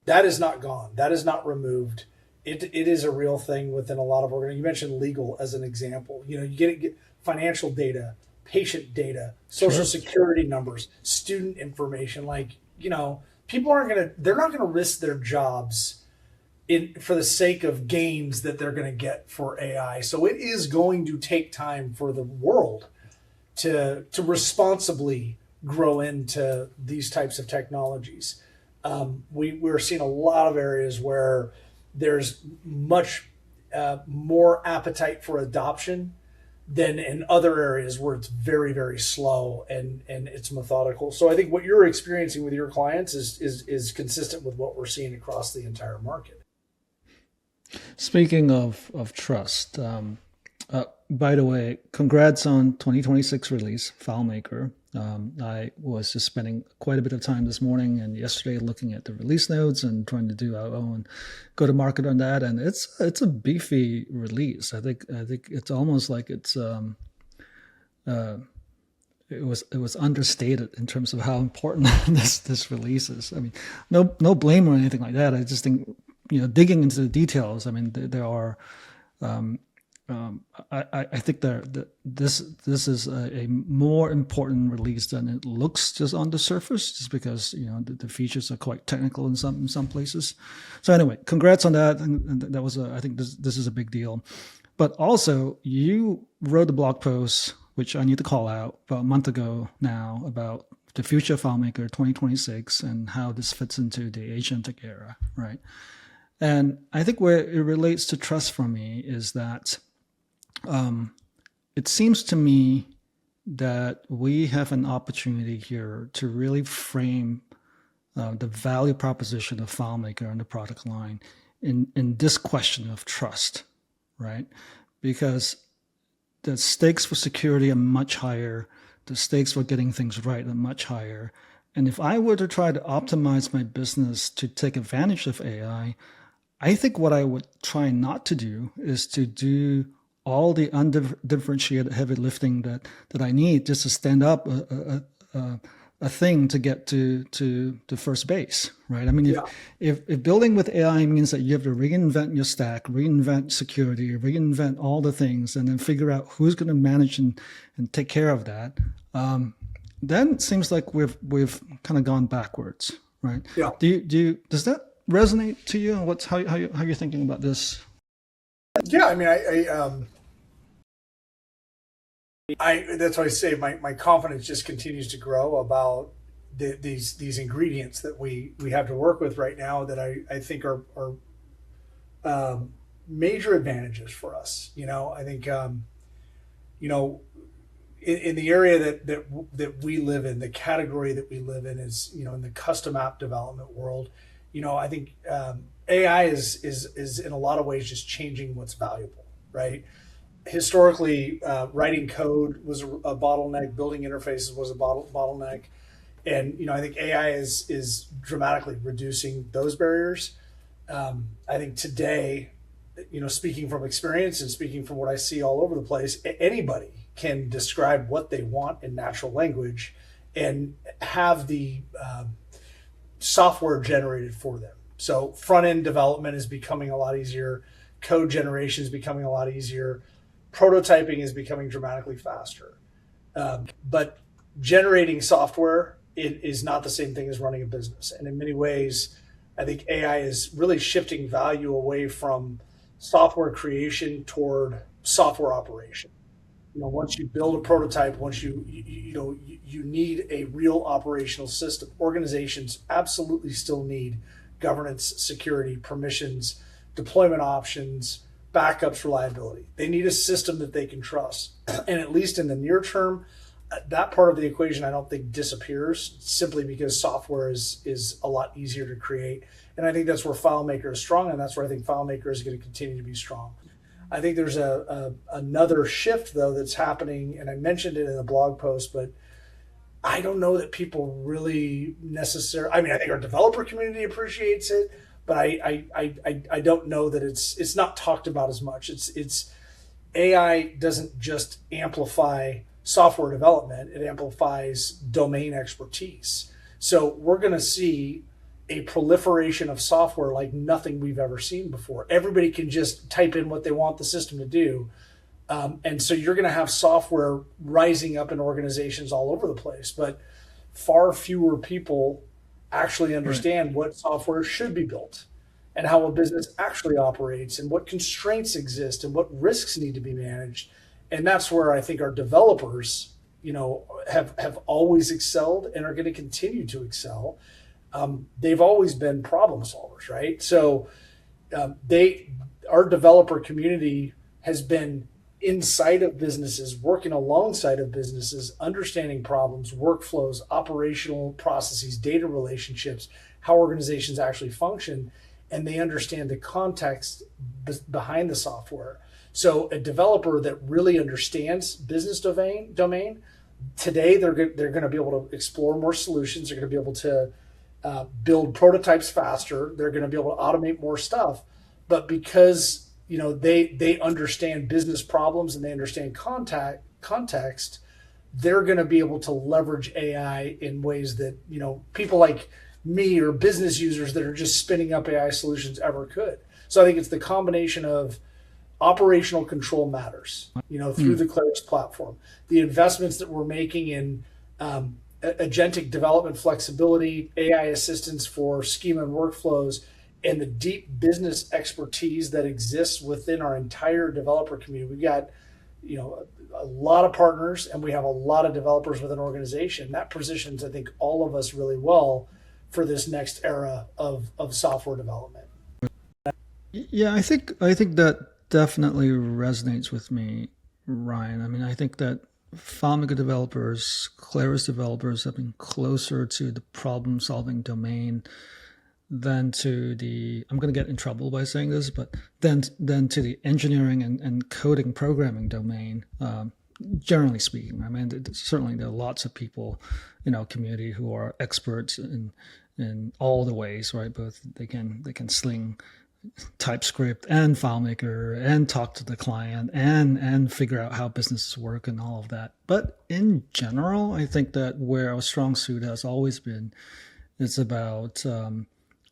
That is not gone. That is not removed. It is a real thing within a lot of organizations. You mentioned legal as an example. You get financial data, patient data, social security numbers, student information. People they're not going to risk their jobs for the sake of gains that they're going to get for AI. So it is going to take time for the world to responsibly grow into these types of technologies. We're seeing a lot of areas where there's much more appetite for adoption than in other areas where it's very, very slow and it's methodical. So I think what you're experiencing with your clients is consistent with what we're seeing across the entire market. Speaking of trust, by the way, congrats on 2026 release, FileMaker. I was just spending quite a bit of time this morning and yesterday looking at the release notes and trying to do our own go to market on that, and it's a beefy release. I think it's almost like it was understated in terms of how important this release is. I mean, no blame or anything like that. I just think digging into the details. I mean, there are. I think this is a more important release than it looks just on the surface, just because the features are quite technical in some places. So anyway, congrats on that. And that was I think this is a big deal. But also, you wrote a blog post, which I need to call out, about a month ago now, about the future of FileMaker 2026 and how this fits into the Agentic era, right? And I think where it relates to trust for me is that it seems to me that we have an opportunity here to really frame the value proposition of FileMaker and the product line in this question of trust, right? Because the stakes for security are much higher. The stakes for getting things right are much higher. And if I were to try to optimize my business to take advantage of AI, I think what I would try not to do is to do all the undifferentiated heavy lifting that I need just to stand up a thing to get to first base, right? I mean, if building with AI means that you have to reinvent your stack, reinvent security, reinvent all the things, and then figure out who's going to manage and take care of that, then it seems like we've kind of gone backwards, right? Yeah. Does that resonate to you? And how you're thinking about this? Yeah, I mean, that's why I say my confidence just continues to grow about these ingredients that we have to work with right now that I think are major advantages for us. I think in the area that we live in, the category that we live in is in the custom app development world. I think AI is in a lot of ways just changing what's valuable, right? Historically, writing code was a bottleneck, building interfaces was a bottleneck. And, I think AI is dramatically reducing those barriers. I think today, speaking from experience and speaking from what I see all over the place, anybody can describe what they want in natural language and have the software generated for them. So front-end development is becoming a lot easier. Code generation is becoming a lot easier. Prototyping is becoming dramatically faster. But generating software is not the same thing as running a business. And in many ways, I think AI is really shifting value away from software creation toward software operation. Once you build a prototype, once you need a real operational system. Organizations absolutely still need governance, security, permissions, deployment options, backups, reliability. They need a system that they can trust. And at least in the near term, that part of the equation I don't think disappears, simply because software is a lot easier to create. And I think that's where FileMaker is strong, and that's where I think FileMaker is going to continue to be strong. I think there's another shift, though, that's happening, and I mentioned it in a blog post, but I don't know that people really necessarily. I mean, I think our developer community appreciates it, but I don't know that it's not talked about as much. It's AI doesn't just amplify software development; it amplifies domain expertise. So we're going to see a proliferation of software like nothing we've ever seen before. Everybody can just type in what they want the system to do. And so you're going to have software rising up in organizations all over the place, but far fewer people actually understand what software should be built and how a business actually operates and what constraints exist and what risks need to be managed. And that's where I think our developers, have always excelled and are going to continue to excel. They've always been problem solvers, right? So our developer community has been inside of businesses, working alongside of businesses, understanding problems, workflows, operational processes, data relationships, how organizations actually function, and they understand the context behind the software. So a developer that really understands business domain today, they're going to be able to explore more solutions. They're going to be able to build prototypes faster. They're going to be able to automate more stuff. But because they understand business problems and they understand context, they're going to be able to leverage AI in ways that people like me or business users that are just spinning up AI solutions ever could. So I think it's the combination of operational control matters, through the Claris platform, the investments that we're making in agentic development flexibility, AI assistance for schema and workflows, and the deep business expertise that exists within our entire developer community. We've got, a lot of partners, and we have a lot of developers within an organization. That positions, I think, all of us really well for this next era of software development. Yeah, I think that definitely resonates with me, Ryan. I mean, I think that FileMaker developers, Claris developers have been closer to the problem-solving domain than to the, I'm going to get in trouble by saying this, but then to the engineering and coding programming domain, generally speaking. I mean, certainly there are lots of people in our community who are experts in all the ways, right? Both they can sling TypeScript and FileMaker and talk to the client and figure out how businesses work and all of that. But in general, I think that where our strong suit has always been, it's about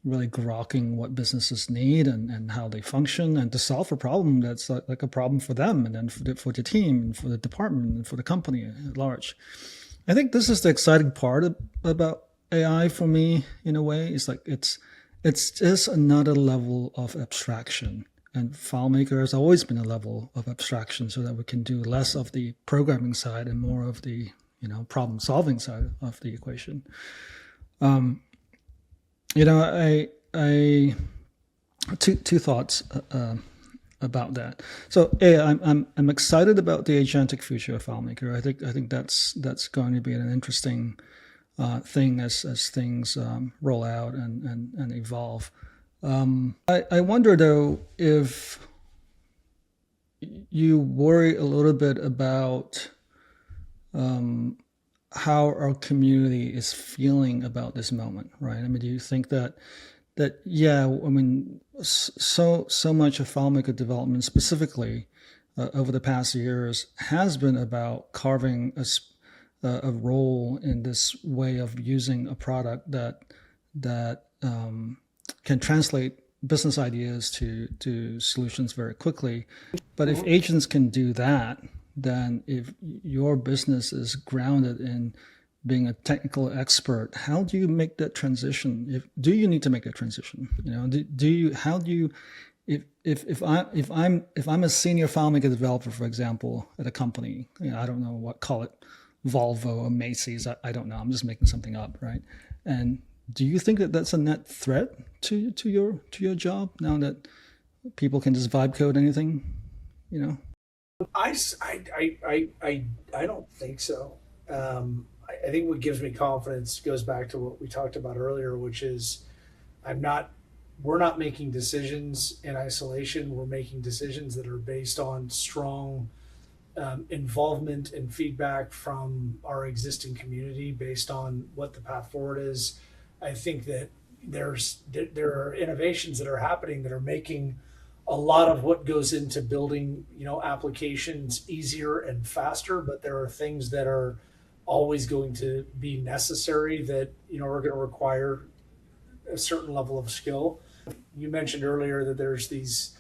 really grokking what businesses need and how they function, and to solve a problem that's like a problem for them, and then for the team, and for the department, and for the company at large. I think this is the exciting part about AI for me, in a way. It's like it's just another level of abstraction. And FileMaker has always been a level of abstraction, so that we can do less of the programming side and more of the problem-solving side of the equation. I two thoughts about that. So, I'm excited about the agentic future of FileMaker. I think that's going to be an interesting thing as things roll out and evolve. I wonder though if you worry a little bit about how our community is feeling about this moment, right? I mean, do you think that yeah, I mean, so much of FileMaker development specifically over the past years has been about carving a role in this way of using a product that can translate business ideas to solutions very quickly. But if agents can do that, then if your business is grounded in being a technical expert, how do you make that transition? Do you need to make that transition? How do you if I'm a senior FileMaker developer, for example, at a company, I don't know what, call it Volvo or Macy's, I don't know. I'm just making something up, right? And do you think that that's a net threat to your job now that people can just vibe code anything, you know? I don't think so. I think what gives me confidence goes back to what we talked about earlier, which is I'm not we're not making decisions in isolation. We're making decisions that are based on strong involvement and feedback from our existing community based on what the path forward is. I think that there are innovations that are happening that are making a lot of what goes into building applications easier and faster, but there are things that are always going to be necessary that are going to require a certain level of skill. You mentioned earlier that there's these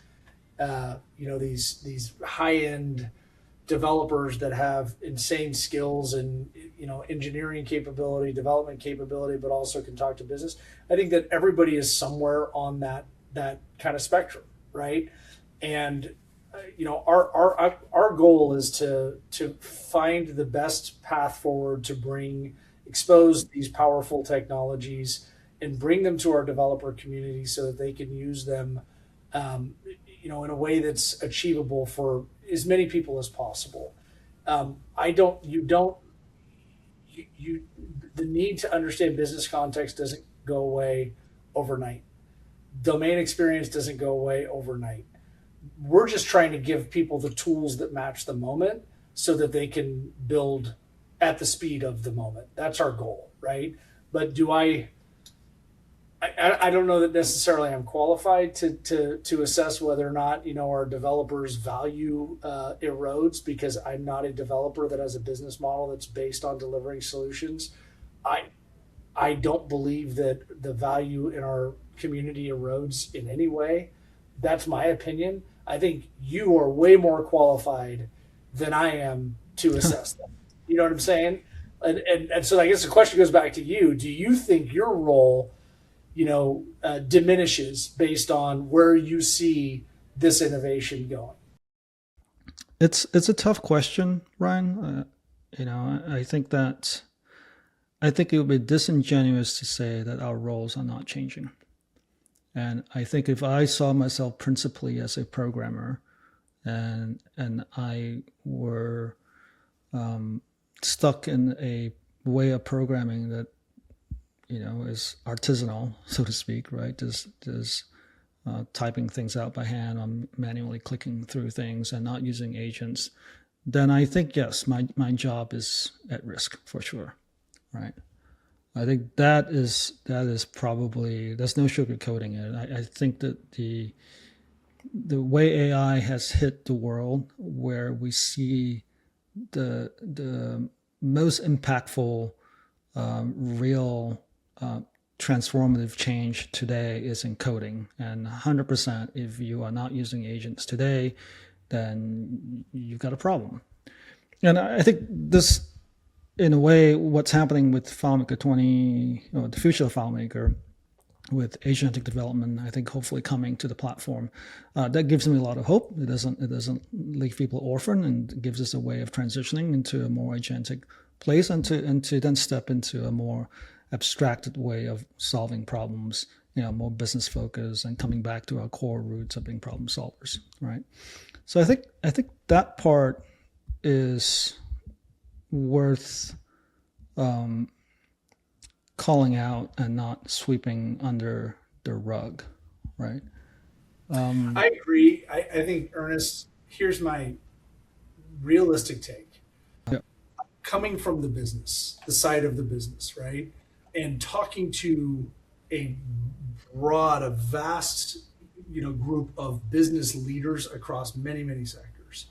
these high end developers that have insane skills and engineering capability, development capability, but also can talk to business. I think that everybody is somewhere on that kind of spectrum, right? And our goal is to find the best path forward to expose these powerful technologies and bring them to our developer community so that they can use them in a way that's achievable for as many people as possible. I don't you don't you The need to understand business context doesn't go away overnight. Domain experience doesn't go away overnight. We're just trying to give people the tools that match the moment so that they can build at the speed of the moment. That's our goal, right? But I don't know that necessarily I'm qualified to assess whether or not our developers' value erodes, because I'm not a developer that has a business model that's based on delivering solutions. I don't believe that the value in our community erodes in any way. That's my opinion. I think you are way more qualified than I am to assess them. You know what I'm saying? And so I guess the question goes back to you. Do you think your role diminishes based on where you see this innovation going? It's a tough question, Ryan. I think it would be disingenuous to say that our roles are not changing. And I think if I saw myself principally as a programmer, and I were stuck in a way of programming that is artisanal, so to speak, right? Just typing things out by hand, I'm manually clicking through things and not using agents, then I think yes, my job is at risk for sure, right? I think that is probably, there's no sugarcoating it. I think that the way AI has hit the world, where we see the most impactful real transformative change today is in coding. And 100%, if you are not using agents today, then you've got a problem. And I think this, in a way, what's happening with FileMaker 20, or the future of FileMaker, with agentic development, I think hopefully coming to the platform, that gives me a lot of hope. It doesn't leave people orphan, and gives us a way of transitioning into a more agentic place, and to then step into a more abstracted way of solving problems, more business focused, and coming back to our core roots of being problem solvers, right? So I think that part is worth calling out and not sweeping under the rug, right? I agree. I think, Ernest, here's my realistic take. Yeah. Coming from the side of the business, right? And talking to a vast, group of business leaders across many, many sectors.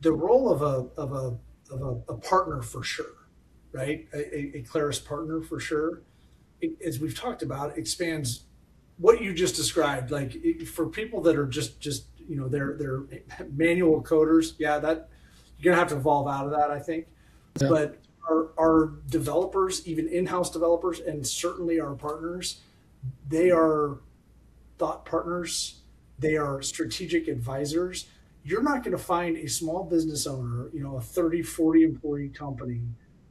The role of a partner, for sure, right? A Claris partner, for sure. As we've talked about, expands what you just described. Like, for people that are just they're manual coders. Yeah, that you're gonna have to evolve out of that, I think. Yeah. But our developers, even in-house developers, and certainly our partners, they are thought partners. They are strategic advisors. You're not going to find a small business owner, a 30, 40 employee company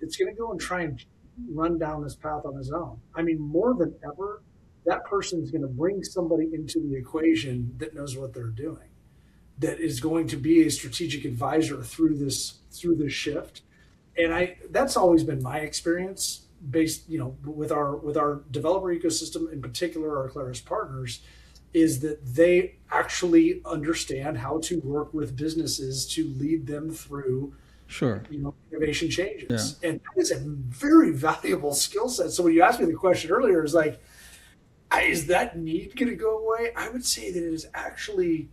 that's going to go and try and run down this path on his own. I mean, more than ever, that person is going to bring somebody into the equation that knows what they're doing, that is going to be a strategic advisor through this shift. And that's always been my experience based, with our developer ecosystem, in particular our Claris partners, is that they actually understand how to work with businesses to lead them through Sure. Innovation changes. Yeah. And that is a very valuable skill set. So when you asked me the question earlier, is like, is that need going to go away? I would say that it is actually,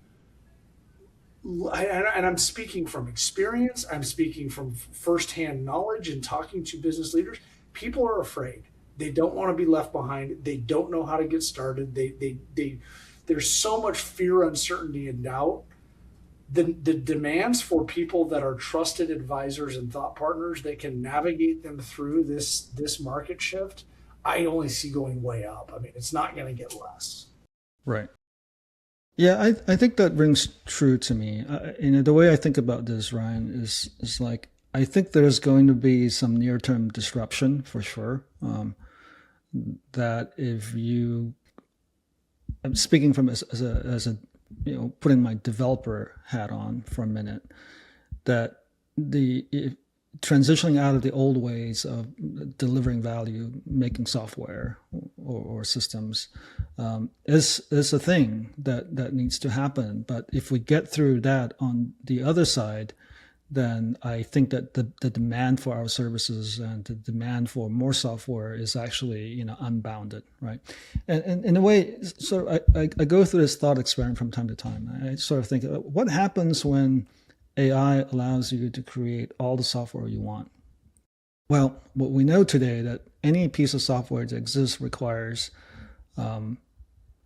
and I'm speaking from experience, I'm speaking from firsthand knowledge and talking to business leaders. People are afraid. They don't want to be left behind. They don't know how to get started. There's so much fear, uncertainty, and doubt. The demands for people that are trusted advisors and thought partners that can navigate them through this market shift, I only see going way up. I mean, it's not going to get less. Right. Yeah, I think that rings true to me. The way I think about this, Ryan, is like, I think there's going to be some near-term disruption for sure. That if you, I'm speaking from as a putting my developer hat on for a minute, that transitioning out of the old ways of delivering value, making software or systems, is a thing that needs to happen. But if we get through that on the other side, then I think that the demand for our services and the demand for more software is actually unbounded, right? And in a way, so I go through this thought experiment from time to time. I sort of think, what happens when AI allows you to create all the software you want? Well, what we know today that any piece of software that exists requires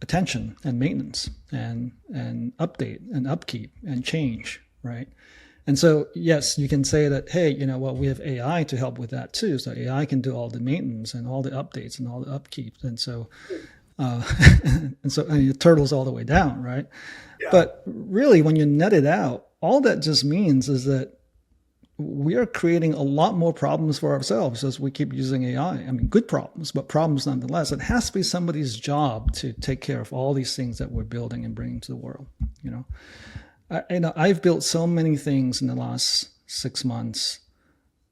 attention and maintenance and update and upkeep and change, right? And so, yes, you can say that, hey, we have AI to help with that too. So AI can do all the maintenance and all the updates and all the upkeep. And so, it turtles all the way down, right? Yeah. But really, when you net it out, all that just means is that we are creating a lot more problems for ourselves as we keep using AI. I mean, good problems, but problems nonetheless. It has to be somebody's job to take care of all these things that we're building and bringing to the world, I've built so many things in the last 6 months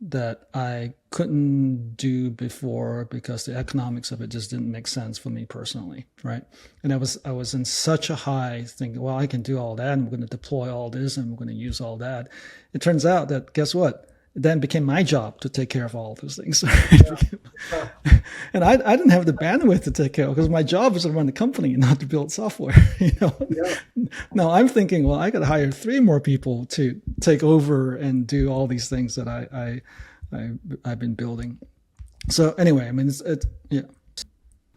that I couldn't do before because the economics of it just didn't make sense for me personally, right? And I was in such a high thinking, well, I can do all that, and we're going to deploy all this, and we're going to use all that. It turns out that, guess what? It then became my job to take care of all of those things. Yeah. And I didn't have the bandwidth to take care of, because my job is to run the company, not to build software. Yeah. Now I'm thinking, well, I got to hire 3 more people to take over and do all these things that I've been building. So anyway, I mean, yeah.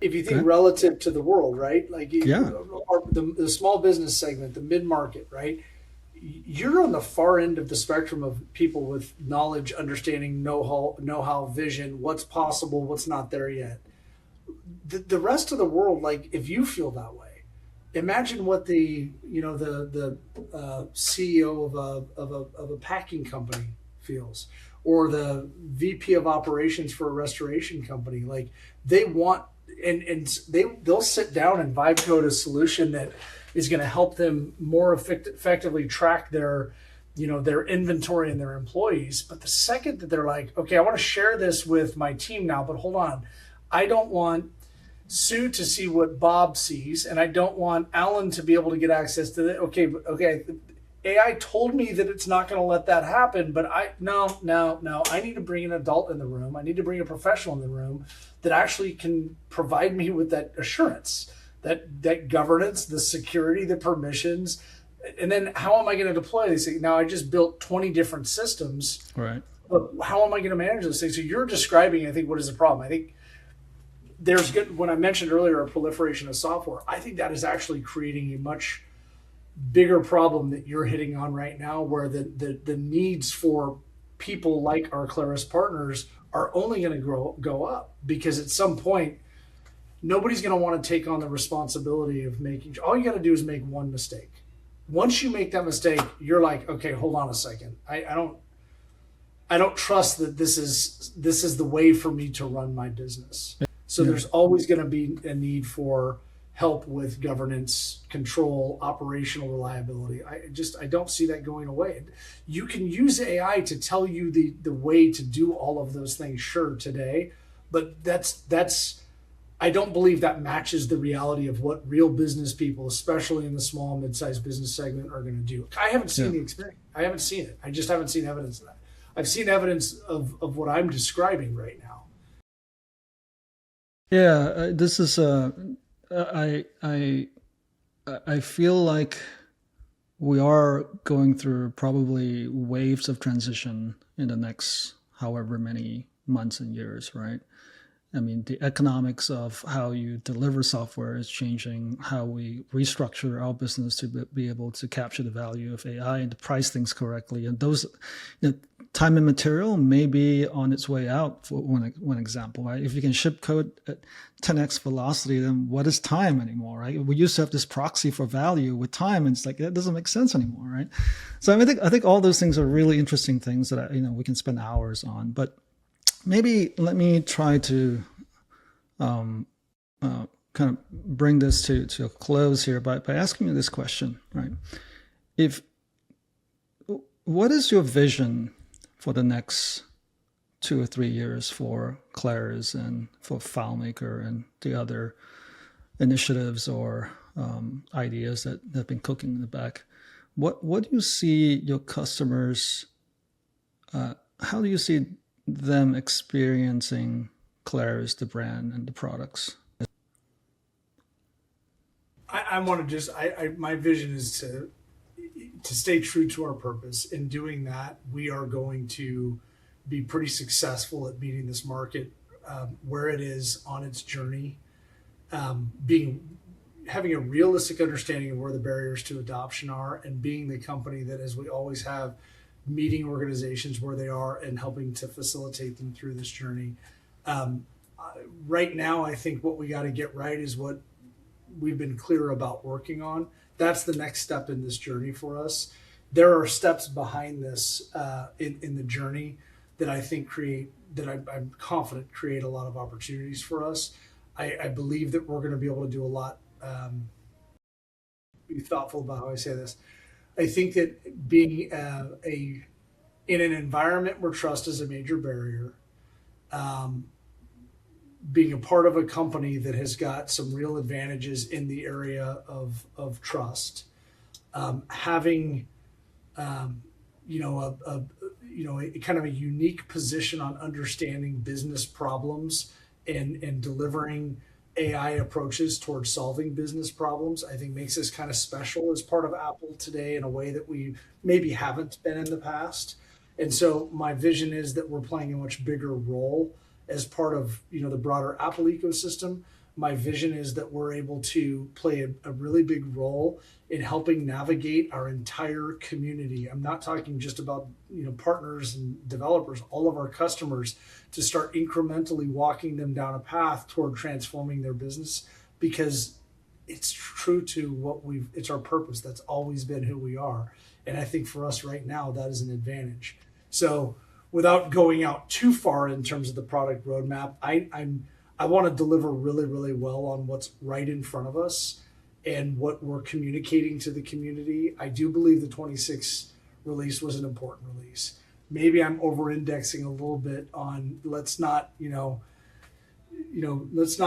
If you think relative to the world, right? Like the small business segment, the mid-market, right? You're on the far end of the spectrum of people with knowledge, understanding, know-how, vision, what's possible, what's not there yet. The rest of the world, like, if you feel that way, imagine what the CEO of a packing company feels, or the VP of operations for a restoration company. Like, they want, and they'll sit down and vibe code a solution that is going to help them more effectively track their inventory and their employees. But the second that they're like, okay, I want to share this with my team now, but hold on, I don't want Sue to see what Bob sees, and I don't want Alan to be able to get access to it. Okay. AI told me that it's not going to let that happen, but no. I need to bring an adult in the room. I need to bring a professional in the room that actually can provide me with that assurance, that governance, the security, the permissions. And then how am I going to deploy these things? Now, I just built 20 different systems. Right. But how am I going to manage those things? So you're describing, I think, what is the problem. I think when I mentioned earlier a proliferation of software, I think that is actually creating a much bigger problem that you're hitting on right now, where the needs for people like our Claris partners are only going to go up, because at some point nobody's going to want to take on the responsibility of making. All you got to do is make one mistake. Once you make that mistake, you're like, okay, hold on a second. I don't trust that this is the way for me to run my business. So there's always going to be a need for help with governance, control, operational reliability. I don't see that going away. You can use AI to tell you the way to do all of those things, sure, today, but that's I don't believe that matches the reality of what real business people, especially in the small and mid-sized business segment, are going to do. I haven't seen the experience. I haven't seen it. I just haven't seen evidence of that. I've seen evidence of what I'm describing right now. Yeah, this is I feel like we are going through probably waves of transition in the next however many months and years, right? I mean, the economics of how you deliver software is changing, how we restructure our business to be able to capture the value of AI and to price things correctly. And those, time and material may be on its way out, for one example, right? If you can ship code at 10x velocity, then what is time anymore, right? We used to have this proxy for value with time, and it's like, that doesn't make sense anymore, right? So I think all those things are really interesting things that, we can spend hours on. But maybe let me try to kind of bring this to a close here by asking you this question, right? What is your vision for the next 2 or 3 years for Claris and for FileMaker and the other initiatives or ideas that have been cooking in the back? What do you see your customers, how do you see them experiencing Claris, the brand, and the products? I want to just, my vision is to stay true to our purpose. In doing that, we are going to be pretty successful at meeting this market where it is on its journey, having a realistic understanding of where the barriers to adoption are, and being the company that, as we always have, meeting organizations where they are and helping to facilitate them through this journey. Right now, I think what we got to get right is what we've been clear about working on. That's the next step in this journey for us. There are steps behind this in the journey that I think I'm confident create a lot of opportunities for us. I believe that we're going to be able to do a lot. Be thoughtful about how I say this. I think that being in an environment where trust is a major barrier, being a part of a company that has got some real advantages in the area of trust, having a kind of a unique position on understanding business problems and delivering AI approaches towards solving business problems, I think makes us kind of special as part of Apple today in a way that we maybe haven't been in the past. And so my vision is that we're playing a much bigger role as part of the broader Apple ecosystem. My vision is that we're able to play a really big role in helping navigate our entire community. I'm not talking just about partners and developers, all of our customers, to start incrementally walking them down a path toward transforming their business, because it's true to it's our purpose. That's always been who we are. And I think for us right now, that is an advantage. So without going out too far in terms of the product roadmap, I want to deliver really, really well on what's right in front of us and what we're communicating to the community. I do believe the 26 release was an important release. Maybe I'm over-indexing a little bit on let's not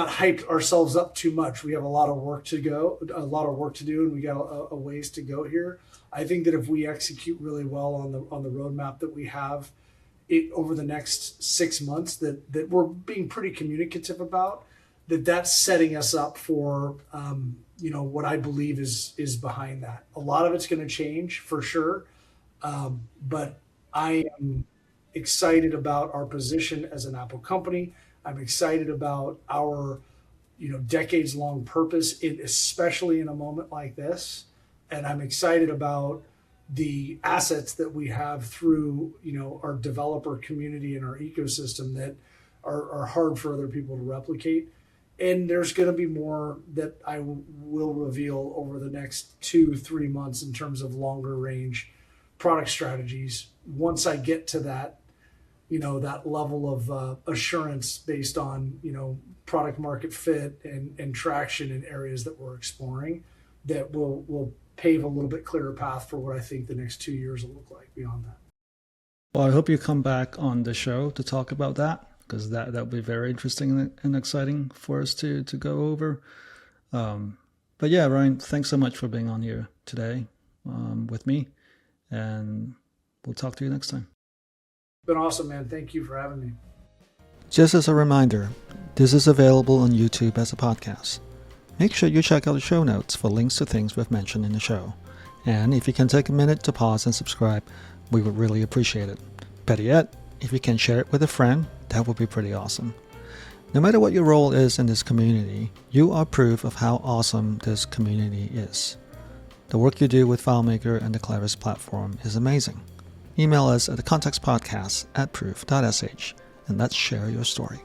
hype ourselves up too much. We have a lot of work to do, and we got a ways to go here. I think that if we execute really well on the roadmap that we have over the next 6 months, that we're being pretty communicative about, that's setting us up for what I believe is behind that. A lot of it's going to change for sure, but I am excited about our position as an Apple company. I'm excited about our decades long purpose, especially in a moment like this, and I'm excited about the assets that we have through our developer community and our ecosystem that are hard for other people to replicate. And there's going to be more that I will reveal over the next 2-3 months in terms of longer range product strategies. Once I get to that, that level of assurance based on, product market fit and traction in areas that we're exploring, that will pave a little bit clearer path for what I think the next 2 years will look like beyond that. Well, I hope you come back on the show to talk about that, because that will be very interesting and exciting for us to go over. But yeah, Ryan, thanks so much for being on here today with me, and we'll talk to you next time. Been awesome, man. Thank you for having me. Just as a reminder, this is available on YouTube as a podcast. Make sure you check out the show notes for links to things we've mentioned in the show. And if you can take a minute to pause and subscribe, we would really appreciate it. Better yet, if you can share it with a friend, that would be pretty awesome. No matter what your role is in this community, you are proof of how awesome this community is. The work you do with FileMaker and the Claris platform is amazing. Email us at thecontextpodcast@proof.sh and let's share your story.